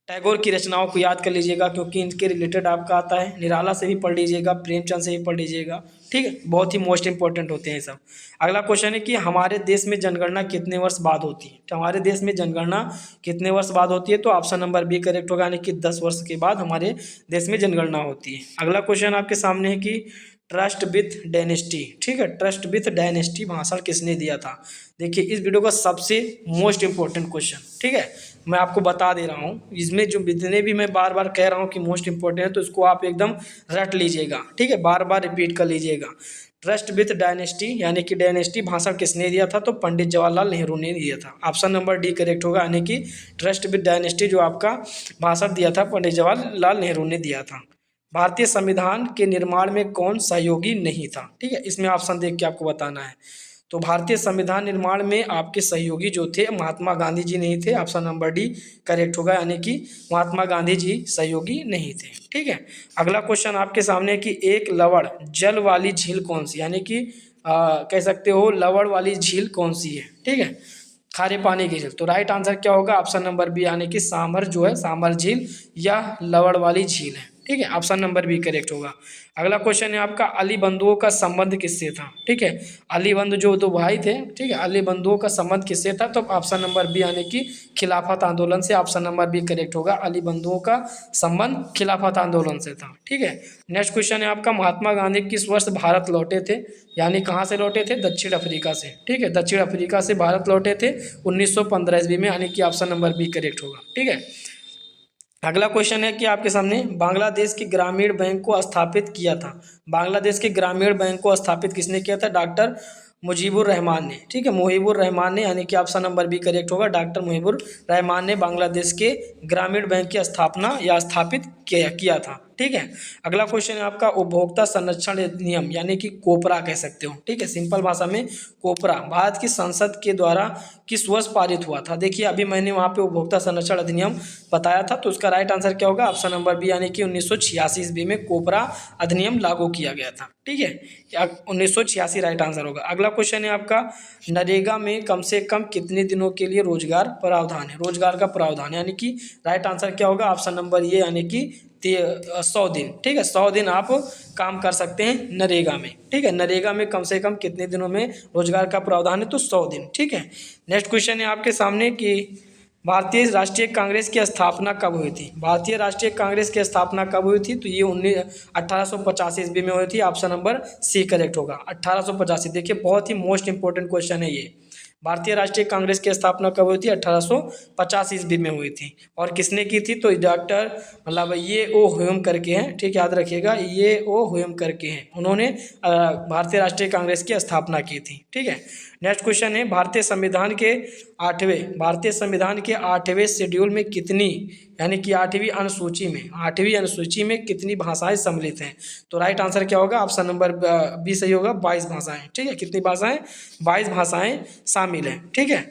A: टैगोर की रचनाओं को याद कर लीजिएगा क्योंकि इनके रिलेटेड आपका आता है। निराला से भी पढ़ लीजिएगा, प्रेमचंद से भी पढ़ लीजिएगा। ठीक है, बहुत ही मोस्ट इंपॉर्टेंट होते हैं सब। अगला क्वेश्चन है कि हमारे देश में जनगणना कितने वर्ष बाद होती है? तो हमारे देश में जनगणना कितने वर्ष बाद होती है? तो ऑप्शन नंबर बी करेक्ट होगा, यानी कि 10 वर्ष के बाद हमारे देश में जनगणना होती है। अगला क्वेश्चन आपके सामने है कि ट्रस्ट विथ डायनेस्टी, ठीक है, ट्रस्ट विथ डायनेस्टी भाषण किसने दिया था? देखिए, इस वीडियो का सबसे मोस्ट इंपॉर्टेंट क्वेश्चन, ठीक है, मैं आपको बता दे रहा हूँ। इसमें जो जितने भी मैं बार बार कह रहा हूँ कि मोस्ट इंपॉर्टेंट है, तो इसको आप एकदम रट लीजिएगा। ठीक है, बार बार रिपीट कर लीजिएगा। ट्रस्ट विथ डायनेस्टी, यानी कि डायनेस्टी भाषण किसने दिया था? तो पंडित जवाहरलाल नेहरू ने दिया था। ऑप्शन नंबर डी करेक्ट होगा, यानी कि ट्रस्ट विथ डायनेस्टी जो आपका भाषण दिया था पंडित जवाहरलाल नेहरू ने दिया था। भारतीय संविधान के निर्माण में कौन सहयोगी नहीं था? ठीक है, इसमें ऑप्शन देख के आपको बताना है। तो भारतीय संविधान निर्माण में आपके सहयोगी जो थे महात्मा गांधी जी नहीं थे। ऑप्शन नंबर डी करेक्ट होगा, यानी कि महात्मा गांधी जी सहयोगी नहीं थे। ठीक है, अगला क्वेश्चन आपके सामने कि एक लवण जल वाली झील कौन सी, यानी कि कह सकते हो लवण वाली झील कौन सी है? ठीक है, खारे पानी की झील। तो राइट आंसर क्या होगा? ऑप्शन नंबर बी, यानी कि सांभर जो है, सांभर झील या लवण वाली झील है। ठीक है, ऑप्शन नंबर बी करेक्ट होगा। अगला क्वेश्चन है आपका अली बंधुओं का संबंध किससे था? ठीक है, अली बंधु जो दो भाई थे, ठीक है, अली बंधुओं का संबंध किससे था? तो ऑप्शन नंबर बी, यानी कि खिलाफत आंदोलन से। ऑप्शन नंबर बी करेक्ट होगा, अली बंधुओं का संबंध खिलाफत आंदोलन से था। ठीक है, नेक्स्ट क्वेश्चन है आपका महात्मा गांधी किस वर्ष भारत लौटे थे? यानी कहाँ से लौटे थे? दक्षिण अफ्रीका से। ठीक है, दक्षिण अफ्रीका से भारत लौटे थे 1915 ईस्वी में, यानी कि ऑप्शन नंबर बी करेक्ट होगा। ठीक है, अगला क्वेश्चन है कि आपके सामने बांग्लादेश के ग्रामीण बैंक को स्थापित किया था। बांग्लादेश के ग्रामीण बैंक को स्थापित किसने किया था? डॉक्टर मुजीबुर रहमान ने। ठीक है, मुहिबुर रहमान ने, यानी कि ऑप्शन नंबर बी करेक्ट होगा, डॉक्टर मुहिबुर रहमान ने बांग्लादेश के ग्रामीण बैंक की स्थापना या स्थापित किया था। ठीक है, अगला क्वेश्चन है आपका उपभोक्ता संरक्षण अधिनियम, यानी कि कोपरा कह सकते हो। ठीक है, सिंपल भाषा में कोपरा भारत की संसद के द्वारा किस वर्ष पारित हुआ था? देखिए, अभी मैंने वहाँ पे उपभोक्ता संरक्षण अधिनियम बताया था, तो उसका राइट आंसर क्या होगा? ऑप्शन नंबर बी, यानी कि 1986 ईस्वी में कोपरा अधिनियम लागू किया गया था। ठीक है, 1986 राइट आंसर होगा। अगला क्वेश्चन है आपका नरेगा में कम से कम कितने दिनों के लिए रोजगार प्रावधान है? रोजगार का प्रावधान, यानी कि राइट आंसर क्या होगा? ऑप्शन नंबर ये, यानी कि 100 दिन। ठीक है, 100 दिन आप काम कर सकते हैं नरेगा में। ठीक है, नरेगा में कम से कम कितने दिनों में रोजगार का प्रावधान है? तो 100 दिन। ठीक है, नेक्स्ट क्वेश्चन है आपके सामने कि भारतीय राष्ट्रीय कांग्रेस की स्थापना कब हुई थी? भारतीय राष्ट्रीय कांग्रेस की स्थापना कब हुई थी? तो ये 1885 ईस्वी में हुई थी। ऑप्शन नंबर सी करेक्ट होगा, 1885। देखिए, बहुत ही मोस्ट इंपॉर्टेंट क्वेश्चन है ये। भारतीय राष्ट्रीय कांग्रेस की स्थापना कब हुई थी? 1850 ईस्वी में हुई थी। और किसने की थी? तो डॉक्टर मतलब ये ओ ह्यूम करके हैं। ठीक, याद रखिएगा, ये ओ ह्यूम करके हैं, उन्होंने भारतीय राष्ट्रीय कांग्रेस की स्थापना की थी। ठीक है, नेक्स्ट क्वेश्चन है भारतीय संविधान के 8वें शेड्यूल में कितनी, यानी कि 8वीं अनुसूची में कितनी भाषाएं सम्मिलित हैं? तो राइट आंसर क्या होगा? ऑप्शन नंबर बी सही होगा, 22 भाषाएं। ठीक है, कितनी भाषाएं? 22 भाषाएं शामिल हैं। ठीक है,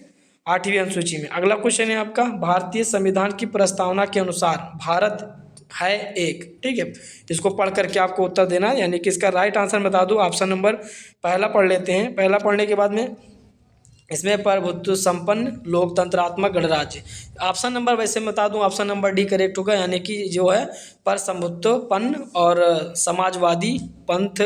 A: 8वीं अनुसूची में। अगला क्वेश्चन है आपका भारतीय संविधान की प्रस्तावना के अनुसार भारत है एक। ठीक है, इसको पढ़ करके आपको उत्तर देना है, यानी कि इसका राइट आंसर बता दूं। ऑप्शन नंबर पहला पढ़ लेते हैं। पहला पढ़ने के बाद में इसमें प्रभुत्व संपन्न लोकतंत्रात्मक गणराज्य। ऑप्शन नंबर वैसे मैं बता दूं, ऑप्शन नंबर डी करेक्ट होगा, यानी कि जो है प्रभुत्वपन्न और समाजवादी, पंथ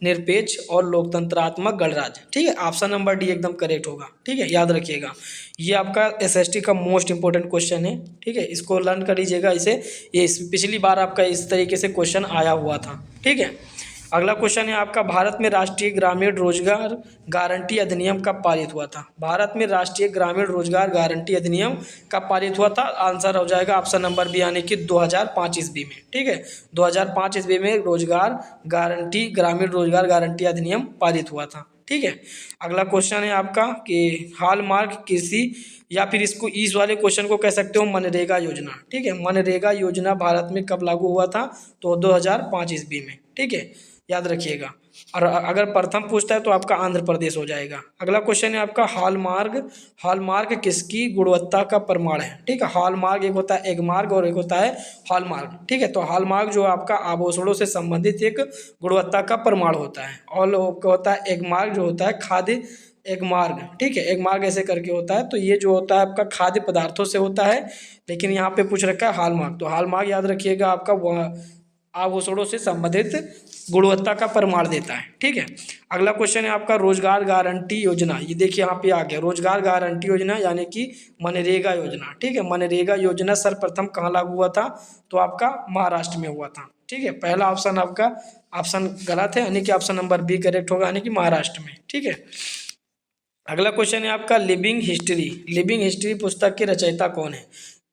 A: निरपेक्ष और लोकतंत्रात्मक गणराज्य। ठीक है, ऑप्शन नंबर डी एकदम करेक्ट होगा। ठीक है, याद रखिएगा, ये आपका एसएसटी का मोस्ट इंपॉर्टेंट क्वेश्चन है। ठीक है, इसको लर्न कर लीजिएगा। ये पिछली बार आपका इस तरीके से क्वेश्चन आया हुआ था। ठीक है, अगला क्वेश्चन है आपका, भारत में राष्ट्रीय ग्रामीण रोजगार गारंटी अधिनियम कब पारित हुआ था? भारत में राष्ट्रीय ग्रामीण रोजगार गारंटी अधिनियम कब पारित हुआ था? आंसर हो जाएगा ऑप्शन नंबर बी, यानी कि 2005 ईस्वी में। ठीक है, 2005 ईस्वी में ग्रामीण रोजगार गारंटी अधिनियम पारित हुआ था। ठीक है, अगला क्वेश्चन है आपका कि हॉलमार्क कृषि, या फिर इसको इस वाले क्वेश्चन को कह सकते हो मनरेगा योजना। ठीक है, मनरेगा योजना भारत में कब लागू हुआ था? तो 2005 ईस्वी में। ठीक है, याद रखिएगा। और अगर प्रथम पूछता है तो आपका आंध्र प्रदेश हो जाएगा। अगला क्वेश्चन है आपका, हॉलमार्क किसकी गुणवत्ता का प्रमाण है? ठीक है, हॉलमार्क एक होता है एगमार्क और एक होता है हॉलमार्क। ठीक है, तो हॉलमार्क जो आपका आभूषणों से संबंधित एक गुणवत्ता का प्रमाण होता है, और होता है एगमार्क जो होता है खाद्य एगमार्क। ठीक है, एगमार्क ऐसे करके होता है, तो ये जो होता है आपका खाद्य पदार्थों से होता है, लेकिन यहाँ पे पूछ रखा है हॉलमार्क। तो हॉलमार्क याद रखिएगा, आपका आभूषणों से संबंधित गुणवत्ता का प्रमाण देता है। ठीक है, अगला क्वेश्चन है आपका, रोजगार गारंटी योजना। ये देखिए यहाँ पे आ गया, रोजगार गारंटी योजना यानी कि मनरेगा योजना। ठीक है, मनरेगा योजना सर्वप्रथम कहाँ लागू हुआ था? तो आपका महाराष्ट्र में हुआ था। ठीक है, पहला ऑप्शन आपका ऑप्शन गलत है, यानी कि ऑप्शन नंबर बी करेक्ट होगा, यानी कि महाराष्ट्र में। ठीक है, अगला क्वेश्चन है आपका, लिविंग हिस्ट्री पुस्तक के रचयिता कौन है?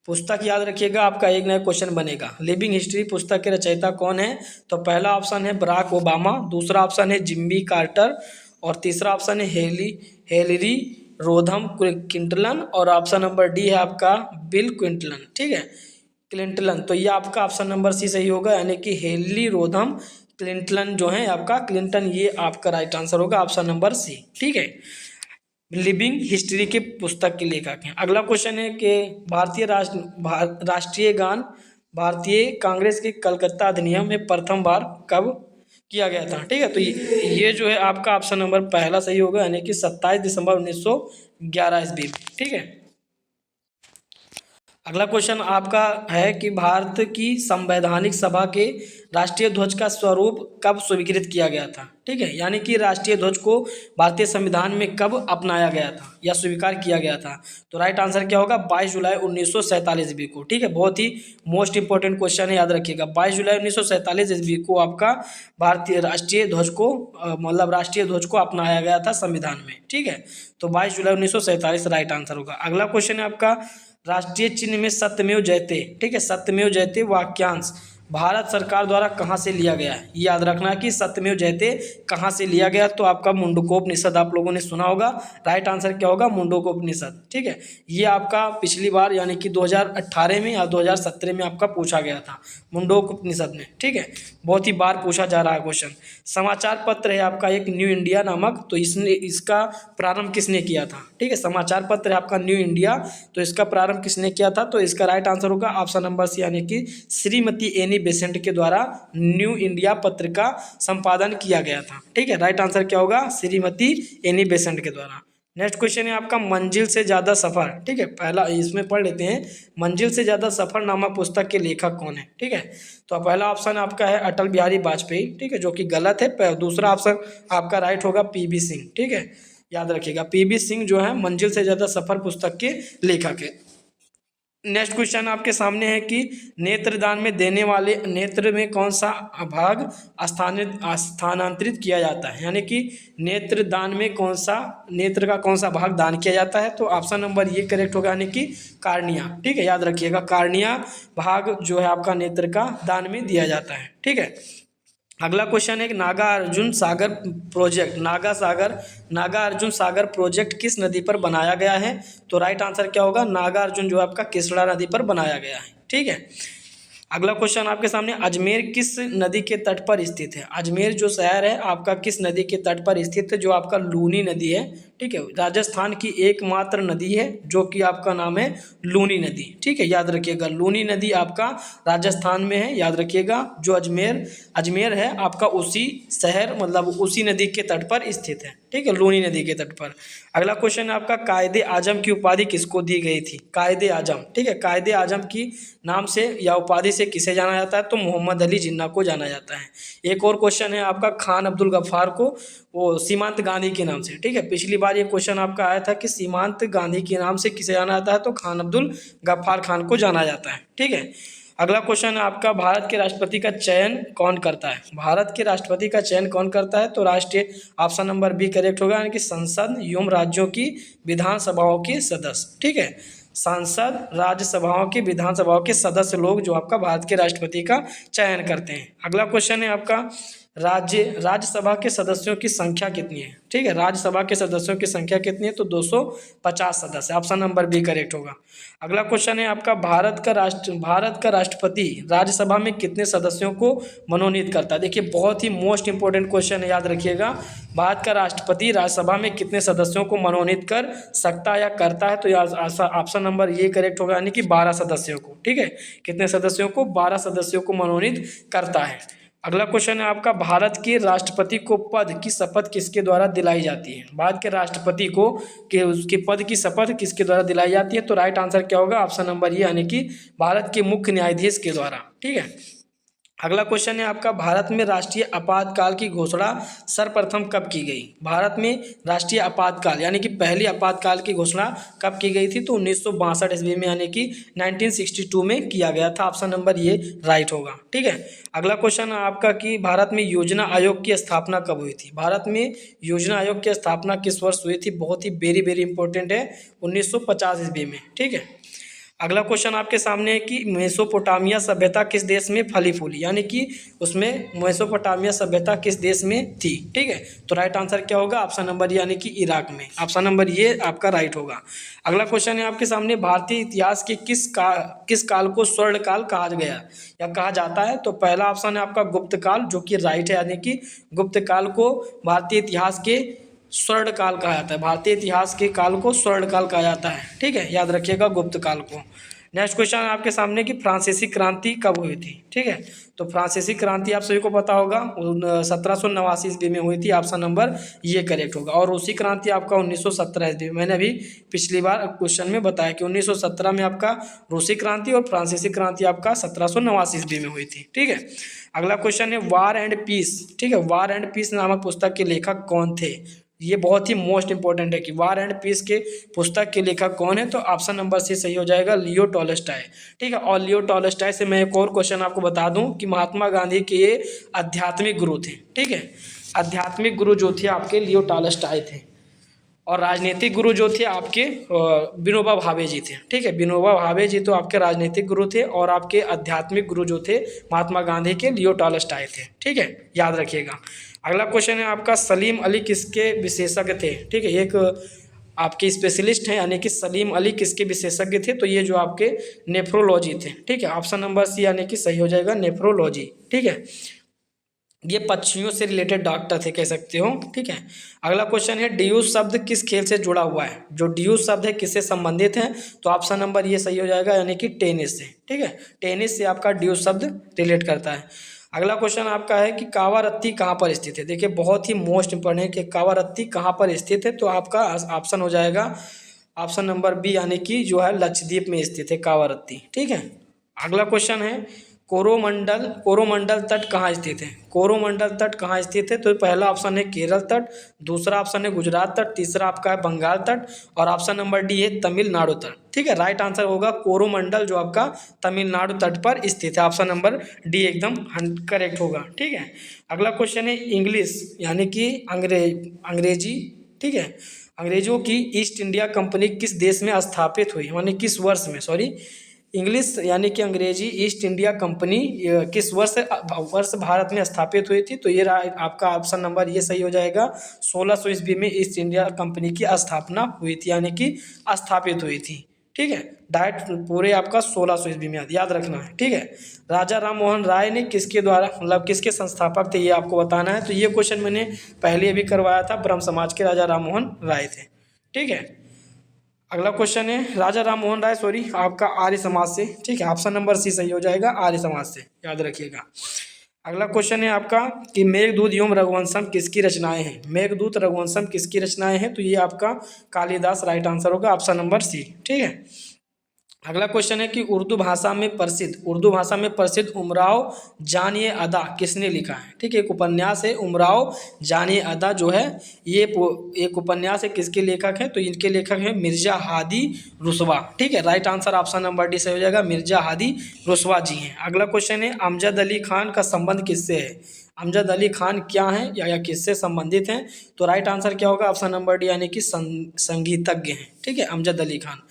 A: पुस्तक याद रखिएगा, आपका एक नया क्वेश्चन बनेगा। लिविंग हिस्ट्री पुस्तक के रचयिता कौन है? तो पहला ऑप्शन है बराक ओबामा, दूसरा ऑप्शन है जिम्मी कार्टर, और तीसरा ऑप्शन है हेलरी रोधम क्लिंटन, और ऑप्शन नंबर डी है आपका बिल क्लिंटन। ठीक है, क्लिंटन, तो ये आपका ऑप्शन नंबर सी सही होगा, यानी कि हेनरी रोधम क्लिंटन जो है आपका क्लिंटन, ये आपका राइट आंसर होगा, ऑप्शन नंबर सी। ठीक है, लिविंग हिस्ट्री के पुस्तक के लेखक हैं। अगला क्वेश्चन है कि भारतीय कांग्रेस के कलकत्ता अधिनियम में प्रथम बार कब किया गया था? ठीक है, तो ये जो है आपका ऑप्शन नंबर पहला सही होगा, यानी कि 27 दिसंबर 1911 ईस्वी में। ठीक है, अगला क्वेश्चन आपका है कि भारत की संवैधानिक सभा के राष्ट्रीय ध्वज का स्वरूप कब स्वीकृत किया गया था? ठीक है, यानी कि राष्ट्रीय ध्वज को भारतीय संविधान में कब अपनाया गया था या स्वीकार किया गया था? तो राइट आंसर क्या होगा? 22 जुलाई 1947 ईस्वी को। ठीक है, बहुत ही मोस्ट इंपॉर्टेंट क्वेश्चन है, याद रखिएगा। 22 जुलाई 1947 ईस्वी को आपका भारतीय राष्ट्रीय ध्वज को राष्ट्रीय ध्वज को अपनाया गया था संविधान में। ठीक है, तो 22 जुलाई 1947 राइट आंसर होगा। अगला क्वेश्चन है आपका, राष्ट्रीय चिन्ह में सत्यमेव जयते। ठीक है, सत्यमेव जयते वाक्यांश भारत सरकार द्वारा कहाँ से लिया गया है? याद रखना कि सत्यमेव जयते कहाँ से लिया गया, तो आपका मुंडकोपनिषद आप लोगों ने सुना होगा। राइट आंसर क्या होगा? मुंडकोपनिषद। ठीक है, ये आपका पिछली बार यानी कि 2018 में या 2017 में आपका पूछा गया था मुंडकोपनिषद में। ठीक है, बहुत ही बार पूछा जा रहा है क्वेश्चन। समाचार पत्र है आपका एक न्यू इंडिया नामक, तो इसका प्रारंभ किसने किया था? ठीक है, समाचार पत्र है आपका न्यू इंडिया, तो इसका प्रारंभ किसने किया था? तो इसका राइट आंसर होगा ऑप्शन नंबर सी, यानी कि श्रीमती एनी बेसेंट के द्वारा न्यू इंडिया पत्र का संपादन किया गया था। ठीक है, राइट आंसर क्या होगा? श्रीमती एनी बेसेंट के द्वारा। नेक्स्ट क्वेश्चन है आपका, मंजिल से ज़्यादा सफ़र। ठीक है, पहला इसमें पढ़ लेते हैं, मंजिल से ज़्यादा सफ़र नामक पुस्तक के लेखक कौन है? ठीक है, तो पहला ऑप्शन आपका है अटल बिहारी वाजपेयी। ठीक है, जो कि गलत है। दूसरा ऑप्शन आपका राइट होगा पीबी सिंह। ठीक है, याद रखिएगा, पीबी सिंह जो है मंजिल से ज़्यादा सफ़र पुस्तक के लेखक है। नेक्स्ट क्वेश्चन आपके सामने है कि नेत्रदान में देने वाले नेत्र में कौन सा भाग स्थानांतरित किया जाता है? यानी कि नेत्रदान में नेत्र का कौन सा भाग दान किया जाता है? तो ऑप्शन नंबर ये करेक्ट होगा, यानी कि कार्निया। ठीक है, याद रखिएगा, कार्निया भाग जो है आपका नेत्र का दान में दिया जाता है। ठीक है, अगला क्वेश्चन है कि नागा अर्जुन सागर प्रोजेक्ट किस नदी पर बनाया गया है? तो राइट आंसर क्या होगा? नागा अर्जुन जो आपका कृष्णा नदी पर बनाया गया है। ठीक है, अगला क्वेश्चन आपके सामने, अजमेर किस नदी के तट पर स्थित है? अजमेर जो शहर है आपका किस नदी के तट पर स्थित है? जो आपका लूनी नदी है। ठीक है। राजस्थान की एकमात्र नदी है जो कि आपका नाम है लूनी नदी, ठीक है, याद रखिएगा। लूनी नदी आपका राजस्थान में है, याद रखिएगा। जो अजमेर है आपका उसी शहर मतलब उसी नदी के तट पर स्थित है, ठीक है, लूनी नदी के तट पर। अगला क्वेश्चन है आपका, कायदे आजम की उपाधि किसको दी गई थी? कायदे आजम, ठीक है, कायदे आजम की नाम से या उपाधि से किसे जाना जाता है? तो मोहम्मद अली जिन्ना को जाना जाता है। एक और क्वेश्चन है आपका, खान अब्दुल गफ्फार को वो सीमांत गांधी के नाम से, ठीक है, पिछली बार ये क्वेश्चन आपका आया था कि सीमांत गांधी के नाम से किसे जाना जाता है? तो खान अब्दुल गफ्फार खान को जाना जाता है, ठीक है। अगला क्वेश्चन है आपका, भारत के राष्ट्रपति का चयन कौन करता है? भारत के राष्ट्रपति का चयन कौन करता है? तो राष्ट्रीय, ऑप्शन नंबर बी करेक्ट होगा, यानी कि संसद एवं राज्यों की विधानसभाओं के सदस्य, ठीक है। सांसद, राज्यसभाओं की विधानसभाओं के सदस्य लोग जो आपका भारत के राष्ट्रपति का चयन करते हैं। अगला क्वेश्चन है आपका, राज्यसभा के सदस्यों की संख्या कितनी है? ठीक है, राज्यसभा के सदस्यों की संख्या कितनी है? तो 250 सदस्य, ऑप्शन नंबर बी करेक्ट होगा। अगला क्वेश्चन है आपका, भारत का राष्ट्रपति राज्यसभा में कितने सदस्यों को मनोनीत करता है? देखिए बहुत ही मोस्ट इंपोर्टेंट क्वेश्चन है, याद रखिएगा। भारत का राष्ट्रपति राज्यसभा में कितने सदस्यों को मनोनीत कर सकता या करता है? तो ऑप्शन नंबर ये करेक्ट होगा, यानी कि 12 सदस्यों को, ठीक है। कितने सदस्यों को? 12 सदस्यों को मनोनीत करता है। अगला क्वेश्चन है आपका, भारत के राष्ट्रपति को पद की शपथ किसके द्वारा दिलाई जाती है? भारत के राष्ट्रपति को उसके पद की शपथ किसके द्वारा दिलाई जाती है? तो राइट आंसर क्या होगा? ऑप्शन नंबर ये, यानी कि भारत के मुख्य न्यायाधीश के द्वारा, ठीक है। अगला क्वेश्चन है आपका, भारत में राष्ट्रीय आपातकाल की घोषणा सर्वप्रथम कब की गई? भारत में राष्ट्रीय आपातकाल यानी कि पहली आपातकाल की घोषणा कब की गई थी? तो 1962 ईस्वी में, यानी कि 1962 में किया गया था। ऑप्शन नंबर ये राइट होगा, ठीक है। अगला क्वेश्चन है आपका कि भारत में योजना आयोग की स्थापना कब हुई थी? भारत में योजना आयोग की स्थापना किस वर्ष हुई थी? बहुत ही वेरी वेरी इंपॉर्टेंट है, 1950 ईस्वी में, ठीक है। अगला क्वेश्चन आपके सामने है कि मेसोपोटामिया सभ्यता किस देश में फली फूली, यानी कि उसमें मेसोपोटामिया सभ्यता किस देश में थी, ठीक है। तो राइट आंसर क्या होगा? ऑप्शन नंबर यानी कि इराक में, ऑप्शन नंबर ये आपका राइट होगा। अगला क्वेश्चन है आपके सामने, भारतीय इतिहास के किस काल को स्वर्ण काल कहा गया या कहा जाता है? तो पहला ऑप्शन है आपका गुप्त काल, जो कि राइट है, यानी कि गुप्त काल को भारतीय इतिहास के स्वर्ण काल कहा जाता है। भारतीय इतिहास के काल को स्वर्ण काल कहा जाता है, ठीक है, याद रखिएगा गुप्त काल को। नेक्स्ट क्वेश्चन है आपके सामने कि फ्रांसीसी क्रांति कब हुई थी, ठीक है। तो फ्रांसीसी क्रांति आप सभी को पता होगा 1789 ईस्वी में हुई थी, ऑप्शन नंबर ये करेक्ट होगा। और रूसी क्रांति आपका 1917 ईस्वी में, मैंने अभी पिछली बार क्वेश्चन में बताया कि 1917 में आपका रूसी क्रांति और फ्रांसीसी क्रांति आपका 1789 ईस्वी में हुई थी, ठीक है। अगला क्वेश्चन है वार एंड पीस, ठीक है, वार एंड पीस नामक पुस्तक के लेखक कौन थे? ये बहुत ही मोस्ट इंपॉर्टेंट है कि वार एंड पीस के पुस्तक के लेखक कौन है? तो ऑप्शन नंबर सी सही हो जाएगा, लियो टॉलस्टॉय, ठीक है। और लियो टॉलस्टॉय से मैं एक और क्वेश्चन आपको बता दूं कि महात्मा गांधी के ये आध्यात्मिक गुरु थे, ठीक है। आध्यात्मिक गुरु जो थे आपके लियो टॉलस्टॉय थे, और राजनीतिक गुरु जो थे आपके विनोबा भावे जी थे, ठीक है। विनोबा भावे जी तो आपके राजनीतिक गुरु थे, और आपके आध्यात्मिक गुरु जो थे महात्मा गांधी के लियो टॉलस्टॉय थे, ठीक है, याद रखिएगा। अगला क्वेश्चन है आपका, सलीम अली किसके विशेषज्ञ थे? ठीक है, एक आपके स्पेशलिस्ट हैं, यानी कि सलीम अली किसके विशेषज्ञ थे? तो ये जो आपके नेफ्रोलॉजी थे, ठीक है, ऑप्शन नंबर सी यानी कि सही हो जाएगा, नेफ्रोलॉजी, ठीक है। ये पक्षियों से रिलेटेड डॉक्टर थे कह सकते हो, ठीक है। अगला क्वेश्चन है, ड्यूस शब्द किस खेल से जुड़ा हुआ है? जो ड्यूस शब्द है किससे संबंधित है? तो ऑप्शन नंबर ये सही हो जाएगा, यानी कि टेनिस से, ठीक है। टेनिस से आपका ड्यूस शब्द रिलेट करता है। अगला क्वेश्चन आपका है कि कावारत्ती कहाँ पर स्थित है? देखिए बहुत ही मोस्ट इंपॉर्टेंट है कि कावारत्ती कहाँ पर स्थित है? तो आपका ऑप्शन हो जाएगा ऑप्शन नंबर बी, यानी कि जो है लक्षद्वीप में स्थित है कावारत्ती, ठीक है। अगला क्वेश्चन है, कोरोमंडल तट कहाँ स्थित है? कोरोमंडल तट कहाँ स्थित है? तो पहला ऑप्शन है केरल तट, दूसरा ऑप्शन है गुजरात तट, तीसरा आपका है बंगाल तट, और ऑप्शन नंबर डी है तमिलनाडु तट, ठीक है। राइट आंसर होगा कोरोमंडल, जो आपका तमिलनाडु तट पर स्थित है। ऑप्शन नंबर डी एकदम करेक्ट होगा, ठीक है। अगला क्वेश्चन है इंग्लिश यानी कि अंग्रेजी, ठीक है, अंग्रेजों की ईस्ट इंडिया कंपनी किस देश में स्थापित हुई, यानी किस वर्ष में, सॉरी, इंग्लिश यानी कि अंग्रेजी ईस्ट इंडिया कंपनी किस वर्ष भारत में स्थापित हुई थी? तो ये आपका ऑप्शन नंबर ये सही हो जाएगा, 1600 ईस्वी में ईस्ट इंडिया कंपनी की स्थापना हुई थी, यानी कि स्थापित हुई थी, ठीक है। डायरेक्ट पूरे आपका 1600 ईस्वी में याद रखना है, ठीक है। राजा राम मोहन राय ने किसके द्वारा मतलब किसके संस्थापक थे, ये आपको बताना है। तो ये क्वेश्चन मैंने पहले भी करवाया था, ब्रह्म समाज के राजा राम मोहन राय थे, ठीक है। अगला क्वेश्चन है राजा राम मोहन राय, सॉरी, आपका आर्य समाज से, ठीक है, ऑप्शन नंबर सी सही हो जाएगा, आर्य समाज से, याद रखिएगा। अगला क्वेश्चन है आपका कि मेघदूत एवं रघुवंशम किसकी रचनाएं हैं। मेघदूत रघुवंशम किसकी रचनाएं हैं, तो ये आपका कालिदास राइट आंसर होगा, ऑप्शन नंबर सी, ठीक है। अगला क्वेश्चन है कि उर्दू भाषा में प्रसिद्ध उमराव जानिए अदा किसने लिखा है। ठीक है, एक उपन्यास है उमराव जानिए अदा जो है, ये एक उपन्यास है, किसके लेखक हैं, तो इनके लेखक हैं मिर्जा हादी रुस्वा। ठीक है, right answer option number D से हो जाएगा, मिर्जा हादी रुस्वा जी हैं। अगला क्वेश्चन है अमजद अली खान का संबंध किससे है। अमजद अली खान क्या हैं या किससे संबंधित हैं, तो राइट आंसर क्या होगा, ऑप्शन नंबर डी यानी कि संगीतज्ञ हैं। ठीक है, अमजद अली खान।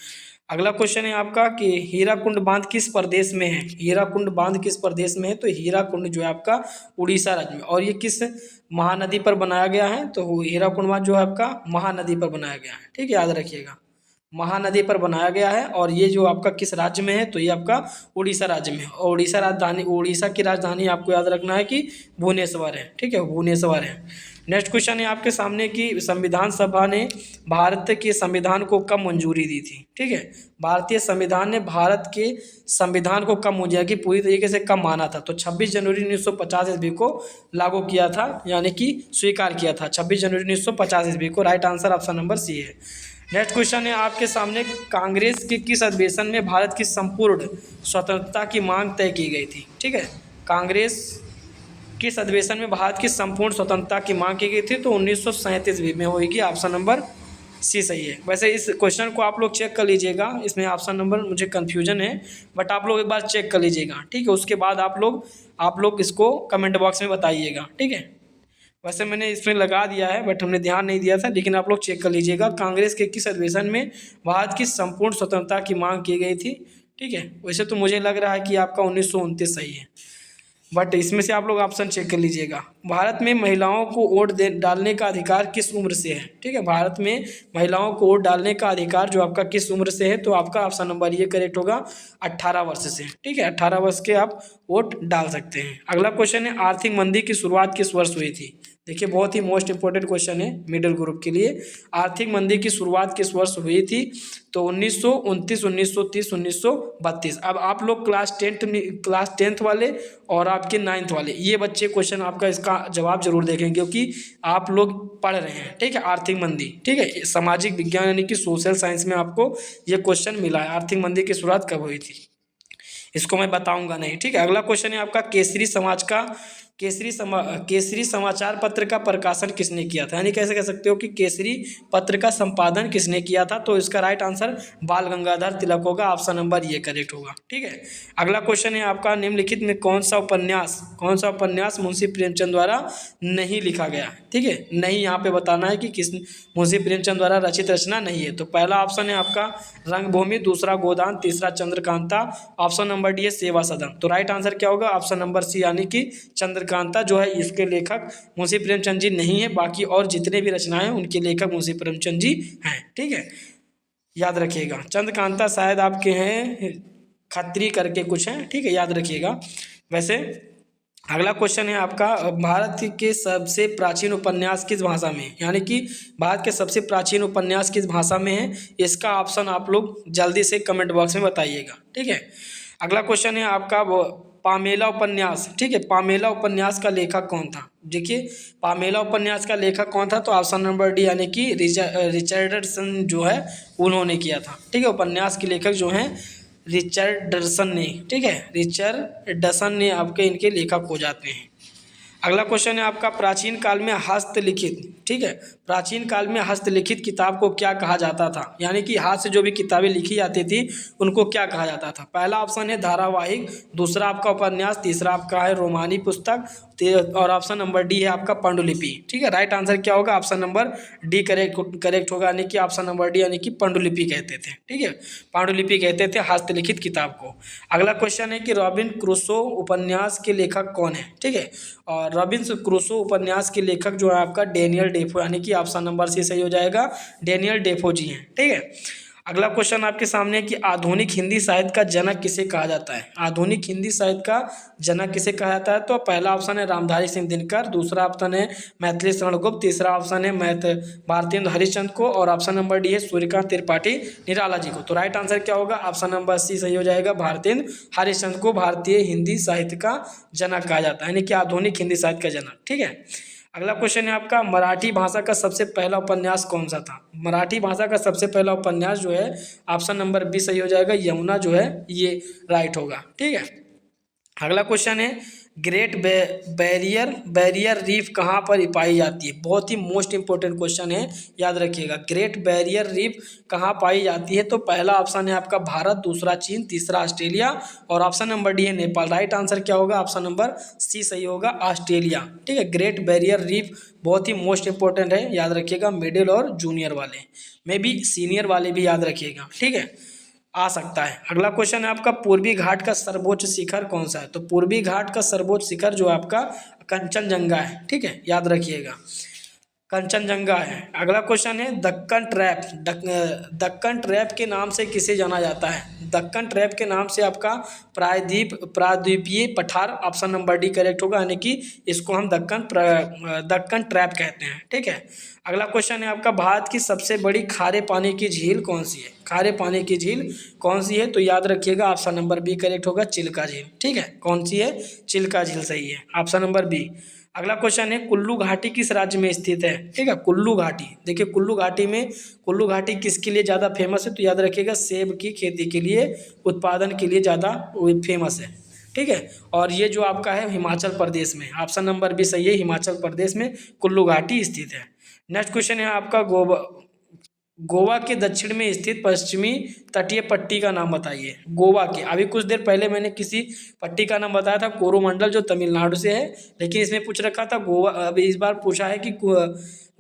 A: अगला क्वेश्चन है आपका कि हीराकुंड बांध किस प्रदेश में है। हीराकुंड बांध किस प्रदेश में है, तो हीराकुंड जो है आपका उड़ीसा राज्य में, और ये किस महानदी पर बनाया गया है, तो हीराकुंड बांध जो है आपका महानदी पर बनाया गया है। ठीक है, याद रखिएगा, महानदी पर बनाया गया है, और ये जो आपका किस राज्य में है, तो ये आपका उड़ीसा राज्य में है, और उड़ीसा की राजधानी आपको याद रखना है कि भुवनेश्वर है। ठीक है, भुवनेश्वर है। नेक्स्ट क्वेश्चन है आपके सामने कि संविधान सभा ने भारत के संविधान को कब मंजूरी दी थी। ठीक है, भारतीय संविधान ने भारत के संविधान को कब मंजूरी की पूरी तरीके से कब माना था, तो 26 जनवरी 1950 ईस्वी को लागू किया था, यानी कि स्वीकार किया था 26 जनवरी 1950 ईस्वी को। Right answer option number C है। नेक्स्ट क्वेश्चन है आपके सामने कांग्रेस के किस अधिवेशन में भारत की संपूर्ण स्वतंत्रता की मांग तय की गई थी। ठीक है, कांग्रेस किस अधिवेशन में भारत की संपूर्ण स्वतंत्रता की मांग की गई थी, तो 1937 में होगी, ऑप्शन नंबर सी सही है। वैसे इस क्वेश्चन को आप लोग चेक कर लीजिएगा, इसमें ऑप्शन नंबर मुझे कन्फ्यूजन है, बट आप लोग एक बार चेक कर लीजिएगा। ठीक है, उसके बाद आप लोग इसको कमेंट बॉक्स में बताइएगा। ठीक है, वैसे मैंने इसमें लगा दिया है, बट हमने ध्यान नहीं दिया था, लेकिन आप लोग चेक कर लीजिएगा कांग्रेस के किस अधिवेशन में भारत की संपूर्ण स्वतंत्रता की मांग की गई थी। ठीक है, वैसे तो मुझे लग रहा है कि आपका 1929 सही है, बट इसमें से आप लोग ऑप्शन चेक कर लीजिएगा। भारत में महिलाओं को वोट डालने का अधिकार किस उम्र से है। ठीक है, भारत में महिलाओं को वोट डालने का अधिकार जो आपका किस उम्र से है, तो आपका ऑप्शन नंबर ये करेक्ट होगा, 18 वर्ष से। ठीक है, 18 वर्ष के आप वोट डाल सकते हैं। अगला क्वेश्चन है आर्थिक मंदी की शुरुआत किस वर्ष हुई थी। देखिए, बहुत ही मोस्ट इंपॉर्टेंट क्वेश्चन है मिडिल ग्रुप के लिए। आर्थिक मंदी की शुरुआत किस वर्ष हुई थी, तो 1929, 1930, 1932। अब आप लोग क्लास 10th वाले और आपके 9th वाले ये बच्चे क्वेश्चन आपका इसका जवाब जरूर देखें, क्योंकि आप लोग पढ़ रहे हैं। ठीक है, आर्थिक मंदी, ठीक है, सामाजिक विज्ञान यानी कि सोशल साइंस में आपको ये क्वेश्चन मिला है, आर्थिक मंदी की शुरुआत कब हुई थी, इसको मैं बताऊंगा नहीं। ठीक है, अगला क्वेश्चन है आपका केसरी समाचार पत्र का प्रकाशन किसने किया था, यानी कैसे कह सकते हो कि केसरी पत्र का संपादन किसने किया था, तो इसका राइट आंसर बाल गंगाधर तिलक होगा, ऑप्शन नंबर ये करेक्ट होगा। ठीक है, अगला क्वेश्चन है आपका निम्नलिखित में कौन सा उपन्यास मुंशी प्रेमचंद द्वारा नहीं लिखा गया। ठीक है, नहीं यहाँ पे बताना है कि किस मुंशी प्रेमचंद द्वारा रचित रचना नहीं है, तो पहला ऑप्शन है आपका रंगभूमि, दूसरा गोदान, तीसरा चंद्रकांता, ऑप्शन नंबर डी है सेवा सदन। तो राइट आंसर क्या होगा, ऑप्शन नंबर सी यानी कि चंद्रकांता जो है इसके लेखक मुंशी प्रेमचंद जी नहीं है, बाकी और जितने भी रचनाएं हैं उनके लेखक मुंशी प्रेमचंद जी हैं। ठीक है, याद रखिएगा, चंद्रकांता शायद आपके हैं खत्री करके कुछ हैं। ठीक है, याद रखिएगा। वैसे अगला क्वेश्चन है आपका भारत के सबसे प्राचीन उपन्यास किस भाषा में है, यानी कि भारत के सबसे प्राचीन उपन्यास किस भाषा में है, इसका ऑप्शन आप लोग जल्दी से कमेंट बॉक्स में बताइएगा। ठीक है, अगला क्वेश्चन है आपका पामेला उपन्यास। ठीक है, पामेला उपन्यास का लेखक कौन था। देखिए, पामेला उपन्यास का लेखक कौन था, तो ऑप्शन नंबर डी यानी कि रिचर्डसन जो है उन्होंने किया था। ठीक है, उपन्यास के लेखक जो हैं रिचर्डसन ने। ठीक है, रिचर्डसन ने आपके इनके लेखक हो जाते हैं। अगला क्वेश्चन है आपका प्राचीन काल में हस्तलिखित। ठीक है, प्राचीन काल में हस्तलिखित किताब को क्या कहा जाता था, यानी कि हाथ से जो भी किताबें लिखी जाती थी उनको क्या कहा जाता था। पहला ऑप्शन है धारावाहिक, दूसरा आपका उपन्यास, तीसरा आपका है रोमानी पुस्तक, और ऑप्शन नंबर डी है आपका पांडुलिपि। ठीक है, राइट आंसर क्या होगा, ऑप्शन नंबर डी करेक्ट होगा, यानी कि ऑप्शन नंबर डी यानी कि पांडुलिपि कहते थे। ठीक है, पांडुलिपि कहते थे हस्तलिखित किताब को। अगला क्वेश्चन है कि रॉबिन क्रूसो उपन्यास के लेखक कौन है। ठीक है, और रॉबिन क्रूसो उपन्यास के लेखक जो है आपका डेनियल डेफो, यानी कि ऑप्शन नंबर सी सही हो जाएगा, डेनियल डेफो जी हैं। ठीक है, अगला क्वेश्चन आपके सामने है कि आधुनिक हिंदी साहित्य का जनक किसे कहा जाता है। आधुनिक हिंदी साहित्य का जनक किसे कहा जाता है, तो पहला ऑप्शन है रामधारी सिंह दिनकर, दूसरा ऑप्शन है मैथिली शरण गुप्त, तीसरा ऑप्शन है भारतेंदु हरिश्चंद्र को, और ऑप्शन नंबर डी है सूर्यकांत त्रिपाठी निराला जी को। तो राइट आंसर क्या होगा, ऑप्शन नंबर सी सही हो जाएगा। भारतेंदु हरिश्चंद्र को भारतीय हिंदी साहित्य का जनक कहा जाता है, यानी कि आधुनिक हिंदी साहित्य का जनक। ठीक है, अगला क्वेश्चन है आपका, मराठी भाषा का सबसे पहला उपन्यास कौन सा था। मराठी भाषा का सबसे पहला उपन्यास जो है ऑप्शन नंबर बी सही हो जाएगा, यमुना जो है ये राइट होगा। ठीक है, अगला क्वेश्चन है, ग्रेट बैरियर रीफ कहाँ पर पाई जाती है। बहुत ही मोस्ट इंपॉर्टेंट क्वेश्चन है, याद रखिएगा। ग्रेट बैरियर रीफ कहाँ पाई जाती है, तो पहला ऑप्शन है आपका भारत, दूसरा चीन, तीसरा ऑस्ट्रेलिया, और ऑप्शन नंबर डी है नेपाल। राइट आंसर क्या होगा, ऑप्शन नंबर सी सही होगा, ऑस्ट्रेलिया। ठीक है, ग्रेट बैरियर रीफ बहुत ही मोस्ट इंपॉर्टेंट है, याद रखिएगा। मिडिल और जूनियर वाले में भी, सीनियर वाले भी याद रखिएगा। ठीक है, आ सकता है। अगला क्वेश्चन है आपका, पूर्वी घाट का सर्वोच्च शिखर कौन सा है। तो पूर्वी घाट का सर्वोच्च शिखर जो आपका कंचनजंगा है। ठीक है, याद रखिएगा, कंचनजंगा है। अगला क्वेश्चन है, दक्कन ट्रैप के नाम से किसे जाना जाता है। दक्कन ट्रैप के नाम से आपका प्रायद्वीपीय पठार, ऑप्शन नंबर डी करेक्ट होगा, यानी कि इसको हम दक्कन ट्रैप कहते हैं। ठीक है, अगला क्वेश्चन है आपका, भारत की सबसे बड़ी खारे पानी की झील कौन सी है। खारे पानी की झील कौन सी है, तो याद रखिएगा ऑप्शन नंबर बी करेक्ट होगा, चिल्का झील। ठीक है, कौन सी है, चिल्का झील सही है, ऑप्शन नंबर बी। अगला क्वेश्चन है, कुल्लू घाटी किस राज्य में स्थित है। ठीक है, कुल्लू घाटी, देखिए कुल्लू घाटी किसके लिए ज़्यादा फेमस है, तो याद रखिएगा सेब की खेती के लिए, उत्पादन के लिए ज़्यादा फेमस है। ठीक है, और ये जो आपका है हिमाचल प्रदेश में, ऑप्शन नंबर बी सही है, हिमाचल प्रदेश में कुल्लू घाटी स्थित है। नेक्स्ट क्वेश्चन है आपका, गोवा के दक्षिण में स्थित पश्चिमी तटीय पट्टी का नाम बताइए। गोवा के, अभी कुछ देर पहले मैंने किसी पट्टी का नाम बताया था, कोरोमंडल, जो तमिलनाडु से है, लेकिन इसमें पूछ रखा था गोवा, अभी इस बार पूछा है कि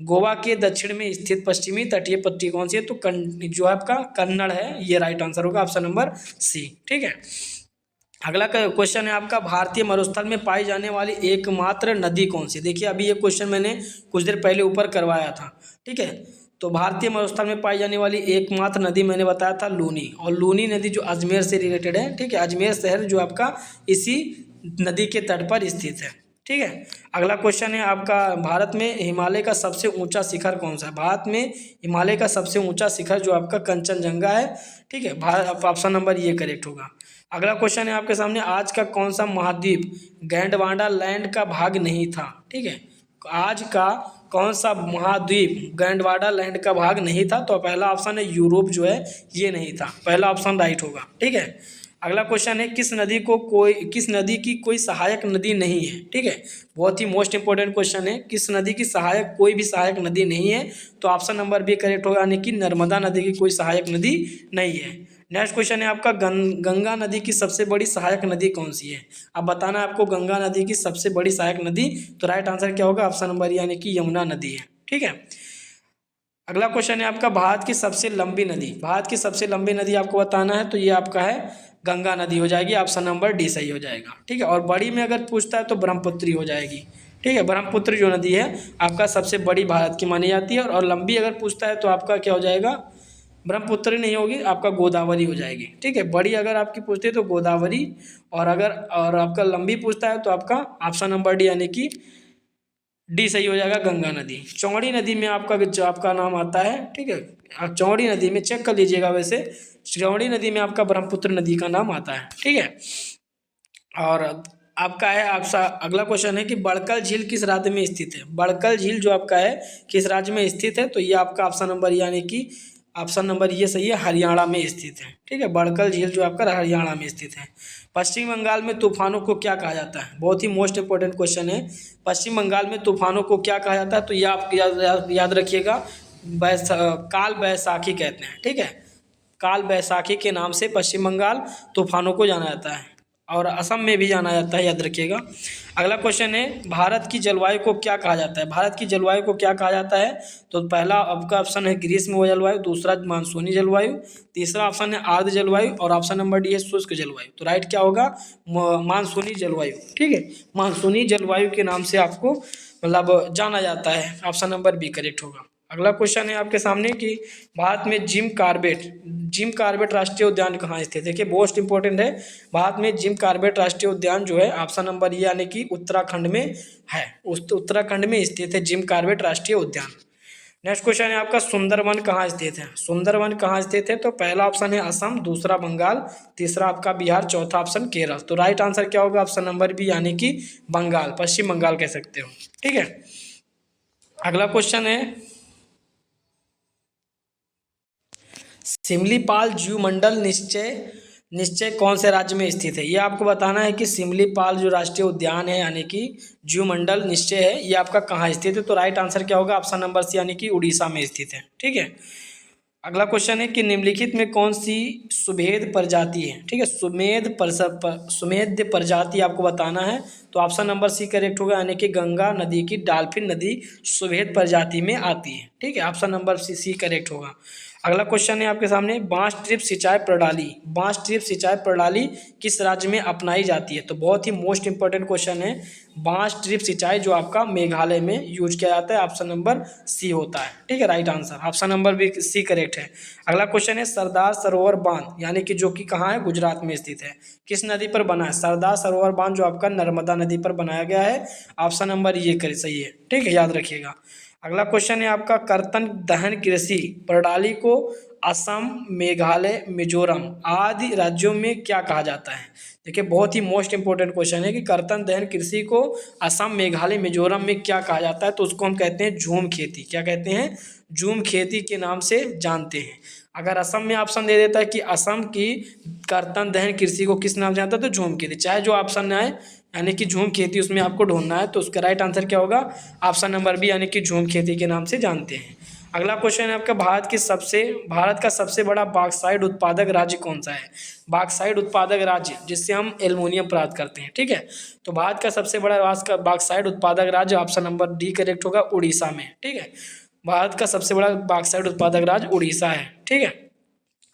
A: गोवा के दक्षिण में स्थित पश्चिमी तटीय पट्टी कौन सी है, तो जो आपका कन्नड़ है, ये राइट आंसर होगा, ऑप्शन नंबर सी। ठीक है, अगला क्वेश्चन है आपका, भारतीय मरुस्थल में पाई जाने वाली एकमात्र नदी कौन सी। देखिए, अभी ये क्वेश्चन मैंने कुछ देर पहले ऊपर करवाया था। ठीक है, तो भारतीय मरुस्थल में पाई जाने वाली एकमात्र नदी मैंने बताया था लूनी, और लूनी नदी जो अजमेर से रिलेटेड है। ठीक है, अजमेर शहर जो आपका इसी नदी के तट पर स्थित है। ठीक है, अगला क्वेश्चन है आपका, भारत में हिमालय का सबसे ऊंचा शिखर कौन सा है। भारत में हिमालय का सबसे ऊंचा शिखर जो आपका कंचनजंगा है। ठीक है, भारत, ऑप्शन नंबर ये करेक्ट होगा। अगला क्वेश्चन है आपके सामने, आज का कौन सा महाद्वीप गोंडवाना लैंड का भाग नहीं था। ठीक है, आज का कौन सा महाद्वीप गोंडवाना लैंड का भाग नहीं था, तो पहला ऑप्शन है यूरोप जो है ये नहीं था, पहला ऑप्शन राइट होगा। ठीक है, अगला क्वेश्चन है, किस नदी की कोई सहायक नदी नहीं है। ठीक है, बहुत ही मोस्ट इंपॉर्टेंट क्वेश्चन है, किस नदी की कोई भी सहायक नदी नहीं है, तो ऑप्शन नंबर बी करेक्ट होगा, यानी कि नर्मदा नदी की कोई सहायक नदी नहीं है। नेक्स्ट क्वेश्चन है आपका, गंगा नदी की सबसे बड़ी सहायक नदी कौन सी है। अब बताना है आपको गंगा नदी की सबसे बड़ी सहायक नदी, तो राइट आंसर क्या होगा, ऑप्शन नंबर यानी कि यमुना नदी है। ठीक है, अगला क्वेश्चन है आपका, भारत की सबसे लंबी नदी। भारत की सबसे लंबी नदी आपको बताना है, तो ये आपका है गंगा नदी हो जाएगी, ऑप्शन नंबर डी सही हो जाएगा। ठीक है, और बड़ी में अगर पूछता है तो ब्रह्मपुत्री हो जाएगी। ठीक है, ब्रह्मपुत्र जो नदी है आपका सबसे बड़ी भारत की मानी जाती है, और लंबी अगर पूछता है तो आपका क्या हो जाएगा, ब्रह्मपुत्र नहीं होगी, आपका गोदावरी हो जाएगी। ठीक है, बड़ी अगर आपकी पूछती है तो गोदावरी, और आपका लंबी पूछता है तो आपका ऑप्शन नंबर डी यानी कि डी सही हो जाएगा, गंगा नदी। चौड़ी नदी में आपका नाम आता है। ठीक है, आप चौड़ी नदी में चेक कर लीजिएगा, वैसे चौड़ी नदी में आपका ब्रह्मपुत्र नदी का नाम आता है। ठीक है, और आपका है आपका अगला क्वेश्चन है कि बड़कल झील किस राज्य में स्थित है। बड़कल झील जो आपका है किस राज्य में स्थित है, तो ये आपका ऑप्शन नंबर यानी कि ऑप्शन नंबर ये सही है, हरियाणा में स्थित है। ठीक है, बड़कल झील जो आपका हरियाणा में स्थित है। पश्चिम बंगाल में तूफानों को क्या कहा जाता है, बहुत ही मोस्ट इंपॉर्टेंट क्वेश्चन है। पश्चिम बंगाल में तूफानों को क्या कहा जाता है, तो ये आप याद रखिएगा, काल बैसाखी कहते हैं। ठीक है, काल बैसाखी के नाम से पश्चिम बंगाल तूफानों को जाना जाता है, और असम में भी जाना जाता है, याद रखिएगा। अगला क्वेश्चन है, भारत की जलवायु को क्या कहा जाता है। भारत की जलवायु को क्या कहा जाता है, तो पहला आपका ऑप्शन है ग्रीष्म जलवायु, दूसरा मानसूनी जलवायु, तीसरा ऑप्शन है आर्द्र जलवायु, और ऑप्शन नंबर डी है शुष्क जलवायु। तो राइट क्या होगा, मानसूनी जलवायु। ठीक है, मानसूनी जलवायु के नाम से आपको मतलब जाना जाता है, ऑप्शन नंबर बी करेक्ट होगा। अगला क्वेश्चन है आपके सामने कि भारत में जिम कॉर्बेट राष्ट्रीय उद्यान कहाँ स्थित है। देखिए मोस्ट इंपॉर्टेंट है, भारत में जिम कॉर्बेट राष्ट्रीय उद्यान जो है ऑप्शन नंबर ये यानी कि उत्तराखंड में है, उस उत्तराखंड में स्थित है जिम कॉर्बेट राष्ट्रीय उद्यान। नेक्स्ट क्वेश्चन है आपका सुंदरवन कहाँ स्थित है। सुंदरवन कहाँ स्थित है, तो पहला ऑप्शन है असम, दूसरा बंगाल, तीसरा आपका बिहार, चौथा ऑप्शन केरल। तो राइट आंसर क्या होगा, ऑप्शन नंबर बी यानी कि बंगाल, पश्चिम बंगाल कह सकते हो। ठीक है, अगला क्वेश्चन है सिमलीपाल जीव मंडल निश्चय निश्चय कौन से राज्य में स्थित है। ये आपको बताना है कि सिमलीपाल जो राष्ट्रीय उद्यान है यानी कि जीव मंडल निश्चय है, ये आपका कहाँ स्थित है। तो राइट आंसर क्या होगा, ऑप्शन नंबर सी यानी कि उड़ीसा में स्थित है। ठीक है, अगला क्वेश्चन है कि निम्नलिखित में कौन सी सुमेध प्रजाति है। ठीक है, सुमेध प्रजाति आपको बताना है। तो ऑप्शन नंबर सी करेक्ट होगा यानी कि गंगा नदी की डॉल्फिन नदी सुमेध प्रजाति में आती है। ठीक है, ऑप्शन नंबर सी करेक्ट होगा। अगला क्वेश्चन है आपके सामने बांस ड्रिप सिंचाई प्रणाली किस राज्य में अपनाई जाती है। तो बहुत ही मोस्ट इंपॉर्टेंट क्वेश्चन है, बांस ड्रिप सिंचाई जो आपका मेघालय में यूज किया जाता है, ऑप्शन नंबर सी होता है। ठीक है, राइट आंसर ऑप्शन नंबर भी सी करेक्ट है। अगला क्वेश्चन है सरदार सरोवर बांध यानी कि जो कि कहाँ है, गुजरात में स्थित है, किस नदी पर बना है। सरदार सरोवर बांध जो आपका नर्मदा नदी पर बनाया गया है, ऑप्शन नंबर ये करे सही है। ठीक है, याद रखिएगा। अगला क्वेश्चन है आपका कर्तन दहन कृषि प्रणाली को असम, मेघालय, मिजोरम आदि राज्यों में क्या कहा जाता है। देखिए बहुत ही मोस्ट इंपॉर्टेंट क्वेश्चन है कि कर्तन दहन कृषि को असम, मेघालय, मिजोरम में क्या कहा जाता है। तो उसको हम कहते हैं झूम खेती। क्या कहते हैं, झूम खेती के नाम से जानते हैं। अगर असम में ऑप्शन दे देता है कि असम की कर्तन दहन कृषि को किस नाम से जानता है, तो झूम खेती, चाहे जो ऑप्शन आए यानी कि झूम खेती उसमें आपको ढूंढना है। तो उसका राइट आंसर क्या होगा, ऑप्शन नंबर बी यानी कि झूम खेती के नाम से जानते हैं। अगला क्वेश्चन है आपका भारत का सबसे बड़ा बॉक्साइट उत्पादक राज्य कौन सा है। बॉक्साइट उत्पादक राज्य जिससे हम एल्युमिनियम प्राप्त करते हैं। ठीक है, तो भारत का सबसे बड़ा बॉक्साइट उत्पादक राज्य ऑप्शन नंबर डी करेक्ट होगा, उड़ीसा में। ठीक है, भारत का सबसे बड़ा बॉक्साइट उत्पादक राज्य उड़ीसा है। ठीक है,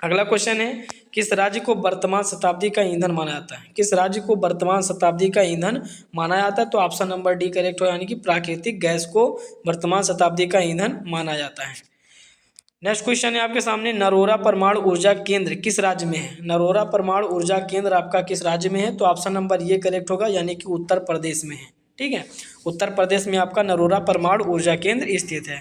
A: अगला क्वेश्चन है किस राज्य को वर्तमान शताब्दी का ईंधन माना जाता है। किस राज्य को वर्तमान शताब्दी का ईंधन माना जाता है। तो ऑप्शन नंबर डी करेक्ट हो यानी कि प्राकृतिक गैस को वर्तमान शताब्दी का ईंधन माना जाता है। नेक्स्ट क्वेश्चन है आपके सामने नरोरा परमाणु ऊर्जा केंद्र किस राज्य में है। नरोरा परमाणु ऊर्जा केंद्र आपका किस राज्य में है। तो ऑप्शन नंबर ये करेक्ट होगा यानी कि उत्तर प्रदेश में है। ठीक है, उत्तर प्रदेश में आपका नरोरा परमाणु ऊर्जा केंद्र स्थित है।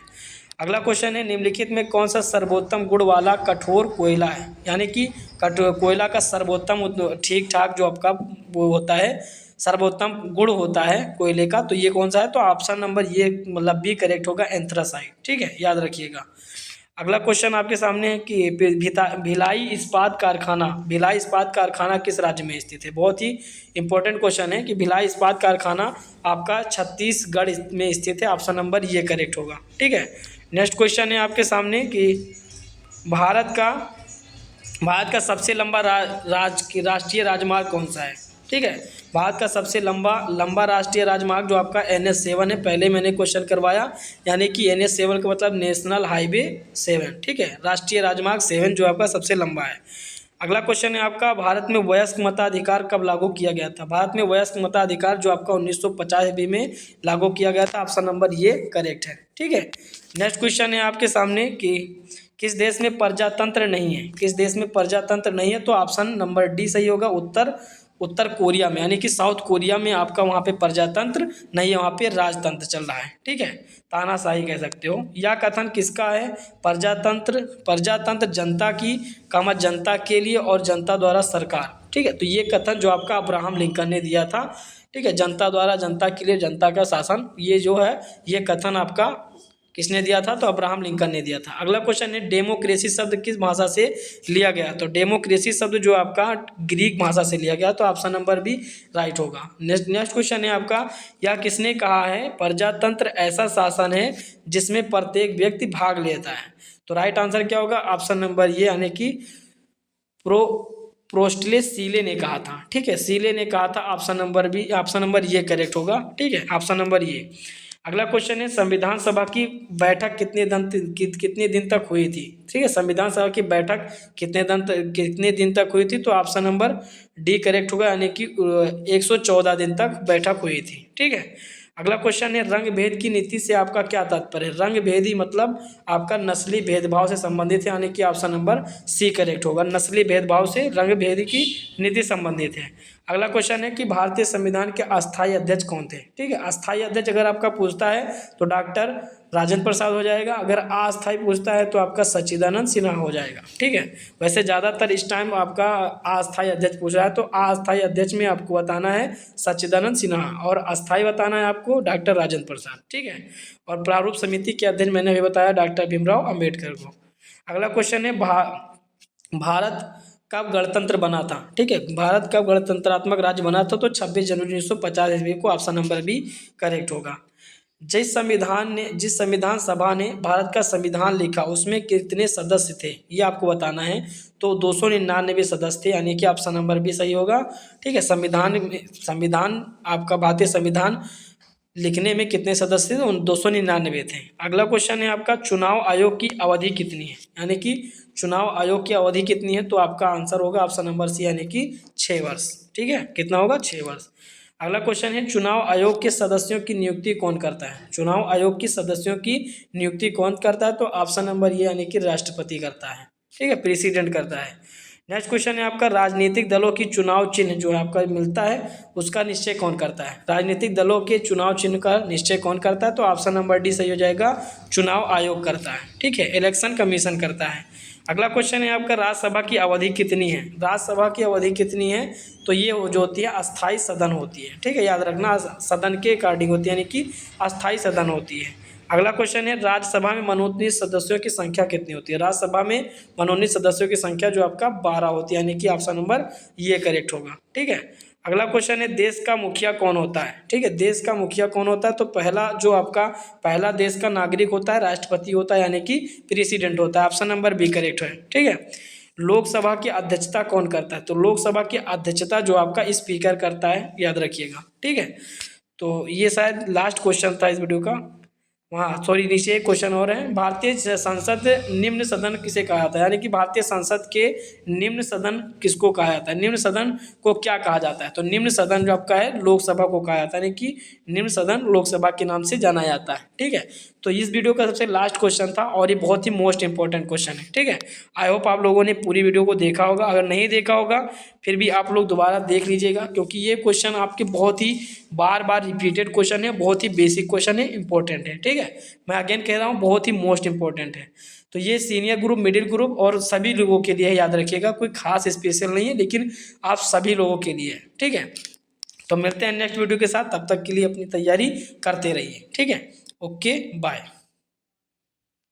A: अगला क्वेश्चन है निम्नलिखित में कौन सा सर्वोत्तम गुण वाला कठोर कोयला है। यानी कि कोयला का सर्वोत्तम ठीक ठाक जो आपका वो होता है, सर्वोत्तम गुण होता है कोयले का, तो ये कौन सा है। तो ऑप्शन नंबर ये मतलब बी करेक्ट होगा, एंथ्रासाइट। ठीक है, याद रखिएगा। अगला क्वेश्चन आपके सामने है कि भिलाई इस्पात कारखाना किस राज्य में स्थित है। बहुत ही इंपॉर्टेंट क्वेश्चन है कि भिलाई इस्पात कारखाना आपका छत्तीसगढ़ में स्थित है, ऑप्शन नंबर ये करेक्ट होगा। ठीक है, नेक्स्ट क्वेश्चन है आपके सामने कि भारत का सबसे लंबा राष्ट्रीय राजमार्ग कौन सा है। ठीक है, भारत का सबसे लंबा राष्ट्रीय राजमार्ग जो आपका NH7 है, पहले मैंने क्वेश्चन करवाया, यानी कि NH7 का मतलब नेशनल हाईवे 7। ठीक है, राष्ट्रीय राजमार्ग 7 जो आपका सबसे लंबा है। अगला क्वेश्चन है आपका भारत में वयस्क मताधिकार कब लागू किया गया था। भारत में वयस्क मताधिकार जो आपका 1950 ईस्वी में लागू किया गया था, ऑप्शन नंबर ये करेक्ट है। ठीक है, नेक्स्ट क्वेश्चन है आपके सामने कि किस देश में प्रजातंत्र नहीं है। किस देश में प्रजातंत्र नहीं है। तो ऑप्शन नंबर डी सही होगा, उत्तर कोरिया में, यानी कि साउथ कोरिया में आपका वहाँ पे प्रजातंत्र नहीं है, वहाँ पे राजतंत्र चल रहा है। ठीक है, तानाशाही कह सकते हो। यह कथन किसका है, प्रजातंत्र जनता की जनता के लिए और जनता द्वारा सरकार। ठीक है, तो ये कथन जो आपका अब्राहम लिंकन ने दिया था। ठीक है, जनता द्वारा जनता के लिए जनता का शासन, ये जो है ये कथन आपका किसने दिया था। तो अब्राहम लिंकन ने दिया था। अगला क्वेश्चन है डेमोक्रेसी शब्द किस भाषा से लिया गया। तो डेमोक्रेसी शब्द जो आपका ग्रीक भाषा से लिया गया, तो ऑप्शन नंबर भी राइट होगा। नेक्स्ट क्वेश्चन है आपका यह किसने कहा है प्रजातंत्र ऐसा शासन है जिसमें प्रत्येक व्यक्ति भाग लेता है। तो राइट आंसर क्या होगा, ऑप्शन नंबर ये यानी कि प्रोस्टेलेस सीले ने कहा था। ठीक है, सीले ने कहा था, ऑप्शन नंबर ये करेक्ट होगा। ठीक है, ऑप्शन नंबर ये। अगला क्वेश्चन है संविधान सभा की बैठक कितने दिन तक हुई थी। ठीक है, संविधान सभा की बैठक कितने दिन तक हुई थी। तो ऑप्शन नंबर डी करेक्ट होगा, यानी कि 114 दिन तक बैठक हुई थी। ठीक है, अगला क्वेश्चन है रंग भेद की नीति से आपका क्या तात्पर्य है। रंग भेदी मतलब आपका नस्ली भेदभाव से संबंधित है, यानी कि ऑप्शन नंबर सी करेक्ट होगा। नस्ली भेदभाव से रंग भेद की नीति संबंधित है। अगला क्वेश्चन है कि भारतीय संविधान के अस्थायी अध्यक्ष कौन थे। ठीक है, अस्थायी अध्यक्ष अगर आपका पूछता है तो डॉक्टर राजेंद्र प्रसाद हो जाएगा। अगर अस्थायी पूछता है तो आपका सच्चिदानंद सिन्हा हो जाएगा। ठीक है, वैसे ज़्यादातर इस टाइम आपका अस्थायी अध्यक्ष पूछ रहा है, तो अस्थायी अध्यक्ष में आपको बताना है सच्चिदानंद सिन्हा और अस्थायी बताना है आपको डॉक्टर राजेंद्र प्रसाद। ठीक है, और प्रारूप समिति के अध्यक्ष मैंने अभी बताया डॉक्टर भीमराव अम्बेडकर को। अगला क्वेश्चन है भारत कब गणतंत्र बना था। ठीक है, भारत कब गणतंत्रात्मक राज्य बना था, तो 26 जनवरी 1950 ईस्वी को ऑप्शन नंबर बी करेक्ट होगा। जिस संविधान सभा ने भारत का संविधान लिखा उसमें कितने सदस्य थे, ये आपको बताना है। तो 299 सदस्य थे, यानी कि ऑप्शन नंबर बी सही होगा। ठीक है, संविधान आपका भारतीय संविधान लिखने में कितने सदस्य थे, 299 थे। अगला क्वेश्चन है आपका चुनाव आयोग की अवधि कितनी है, यानी कि चुनाव आयोग की अवधि कितनी है, तो आपका आंसर होगा ऑप्शन नंबर सी, यानी कि 6 वर्ष। ठीक है, कितना होगा, 6 वर्ष। अगला क्वेश्चन है चुनाव आयोग के सदस्यों की नियुक्ति कौन करता है। चुनाव आयोग की सदस्यों की नियुक्ति कौन करता है, तो ऑप्शन नंबर ये, यानी कि राष्ट्रपति करता है। ठीक है, प्रेसिडेंट करता है। नेक्स्ट क्वेश्चन है आपका राजनीतिक दलों की चुनाव चिन्ह जो आपका मिलता है उसका निश्चय कौन करता है। राजनीतिक दलों के चुनाव चिन्ह का निश्चय कौन करता है, तो ऑप्शन नंबर डी सही हो जाएगा, चुनाव आयोग करता है। ठीक है, इलेक्शन कमीशन करता है। अगला क्वेश्चन है आपका राज्यसभा की अवधि कितनी है। राज्यसभा की अवधि कितनी है, तो ये जो होती है अस्थाई सदन होती है। ठीक है, याद रखना सदन के अकॉर्डिंग होती है, यानी कि अस्थाई सदन होती है। अगला क्वेश्चन है राज्यसभा में मनोनीत सदस्यों की संख्या कितनी होती है। राज्यसभा में मनोनीत सदस्यों की संख्या जो आपका 12 होती है, यानी कि ऑप्शन नंबर ये करेक्ट होगा। ठीक है, अगला क्वेश्चन है देश का मुखिया कौन होता है। ठीक है, देश का मुखिया कौन होता है, तो पहला देश का नागरिक होता है राष्ट्रपति होता है, यानी कि प्रेसिडेंट होता है। ऑप्शन नंबर बी करेक्ट है। ठीक है, लोकसभा की अध्यक्षता कौन करता है, तो लोकसभा की अध्यक्षता जो आपका स्पीकर करता है, याद रखिएगा। ठीक है, तो ये शायद लास्ट क्वेश्चन था इस वीडियो का। वहाँ सॉरी नीचे एक क्वेश्चन और है, भारतीय संसद निम्न सदन किसे कहा जाता है, यानी कि भारतीय संसद के निम्न सदन किसको कहा जाता है। निम्न सदन को क्या कहा जाता है, तो निम्न सदन जो आपका है लोकसभा को कहा जाता है, यानी कि निम्न सदन लोकसभा के नाम से जाना जाता है। ठीक है, तो इस वीडियो का सबसे लास्ट क्वेश्चन था और ये बहुत ही मोस्ट इंपॉर्टेंट क्वेश्चन है। ठीक है, आई होप आप लोगों ने पूरी वीडियो को देखा होगा। अगर नहीं देखा होगा फिर भी आप लोग दोबारा देख लीजिएगा, क्योंकि ये क्वेश्चन आपके बहुत ही बार बार रिपीटेड क्वेश्चन है, बहुत ही बेसिक क्वेश्चन है, इंपॉर्टेंट है। ठीक है, मैं अगेन कह रहा हूँ बहुत ही मोस्ट इंपॉर्टेंट है। तो ये सीनियर ग्रुप, मिडिल ग्रुप और सभी लोगों के लिए याद रखिएगा, कोई खास स्पेशल नहीं है, लेकिन आप सभी लोगों के लिए है। ठीक है, तो मिलते हैं नेक्स्ट वीडियो के साथ, तब तक के लिए अपनी तैयारी करते रहिए। ठीक है, ओके बाय।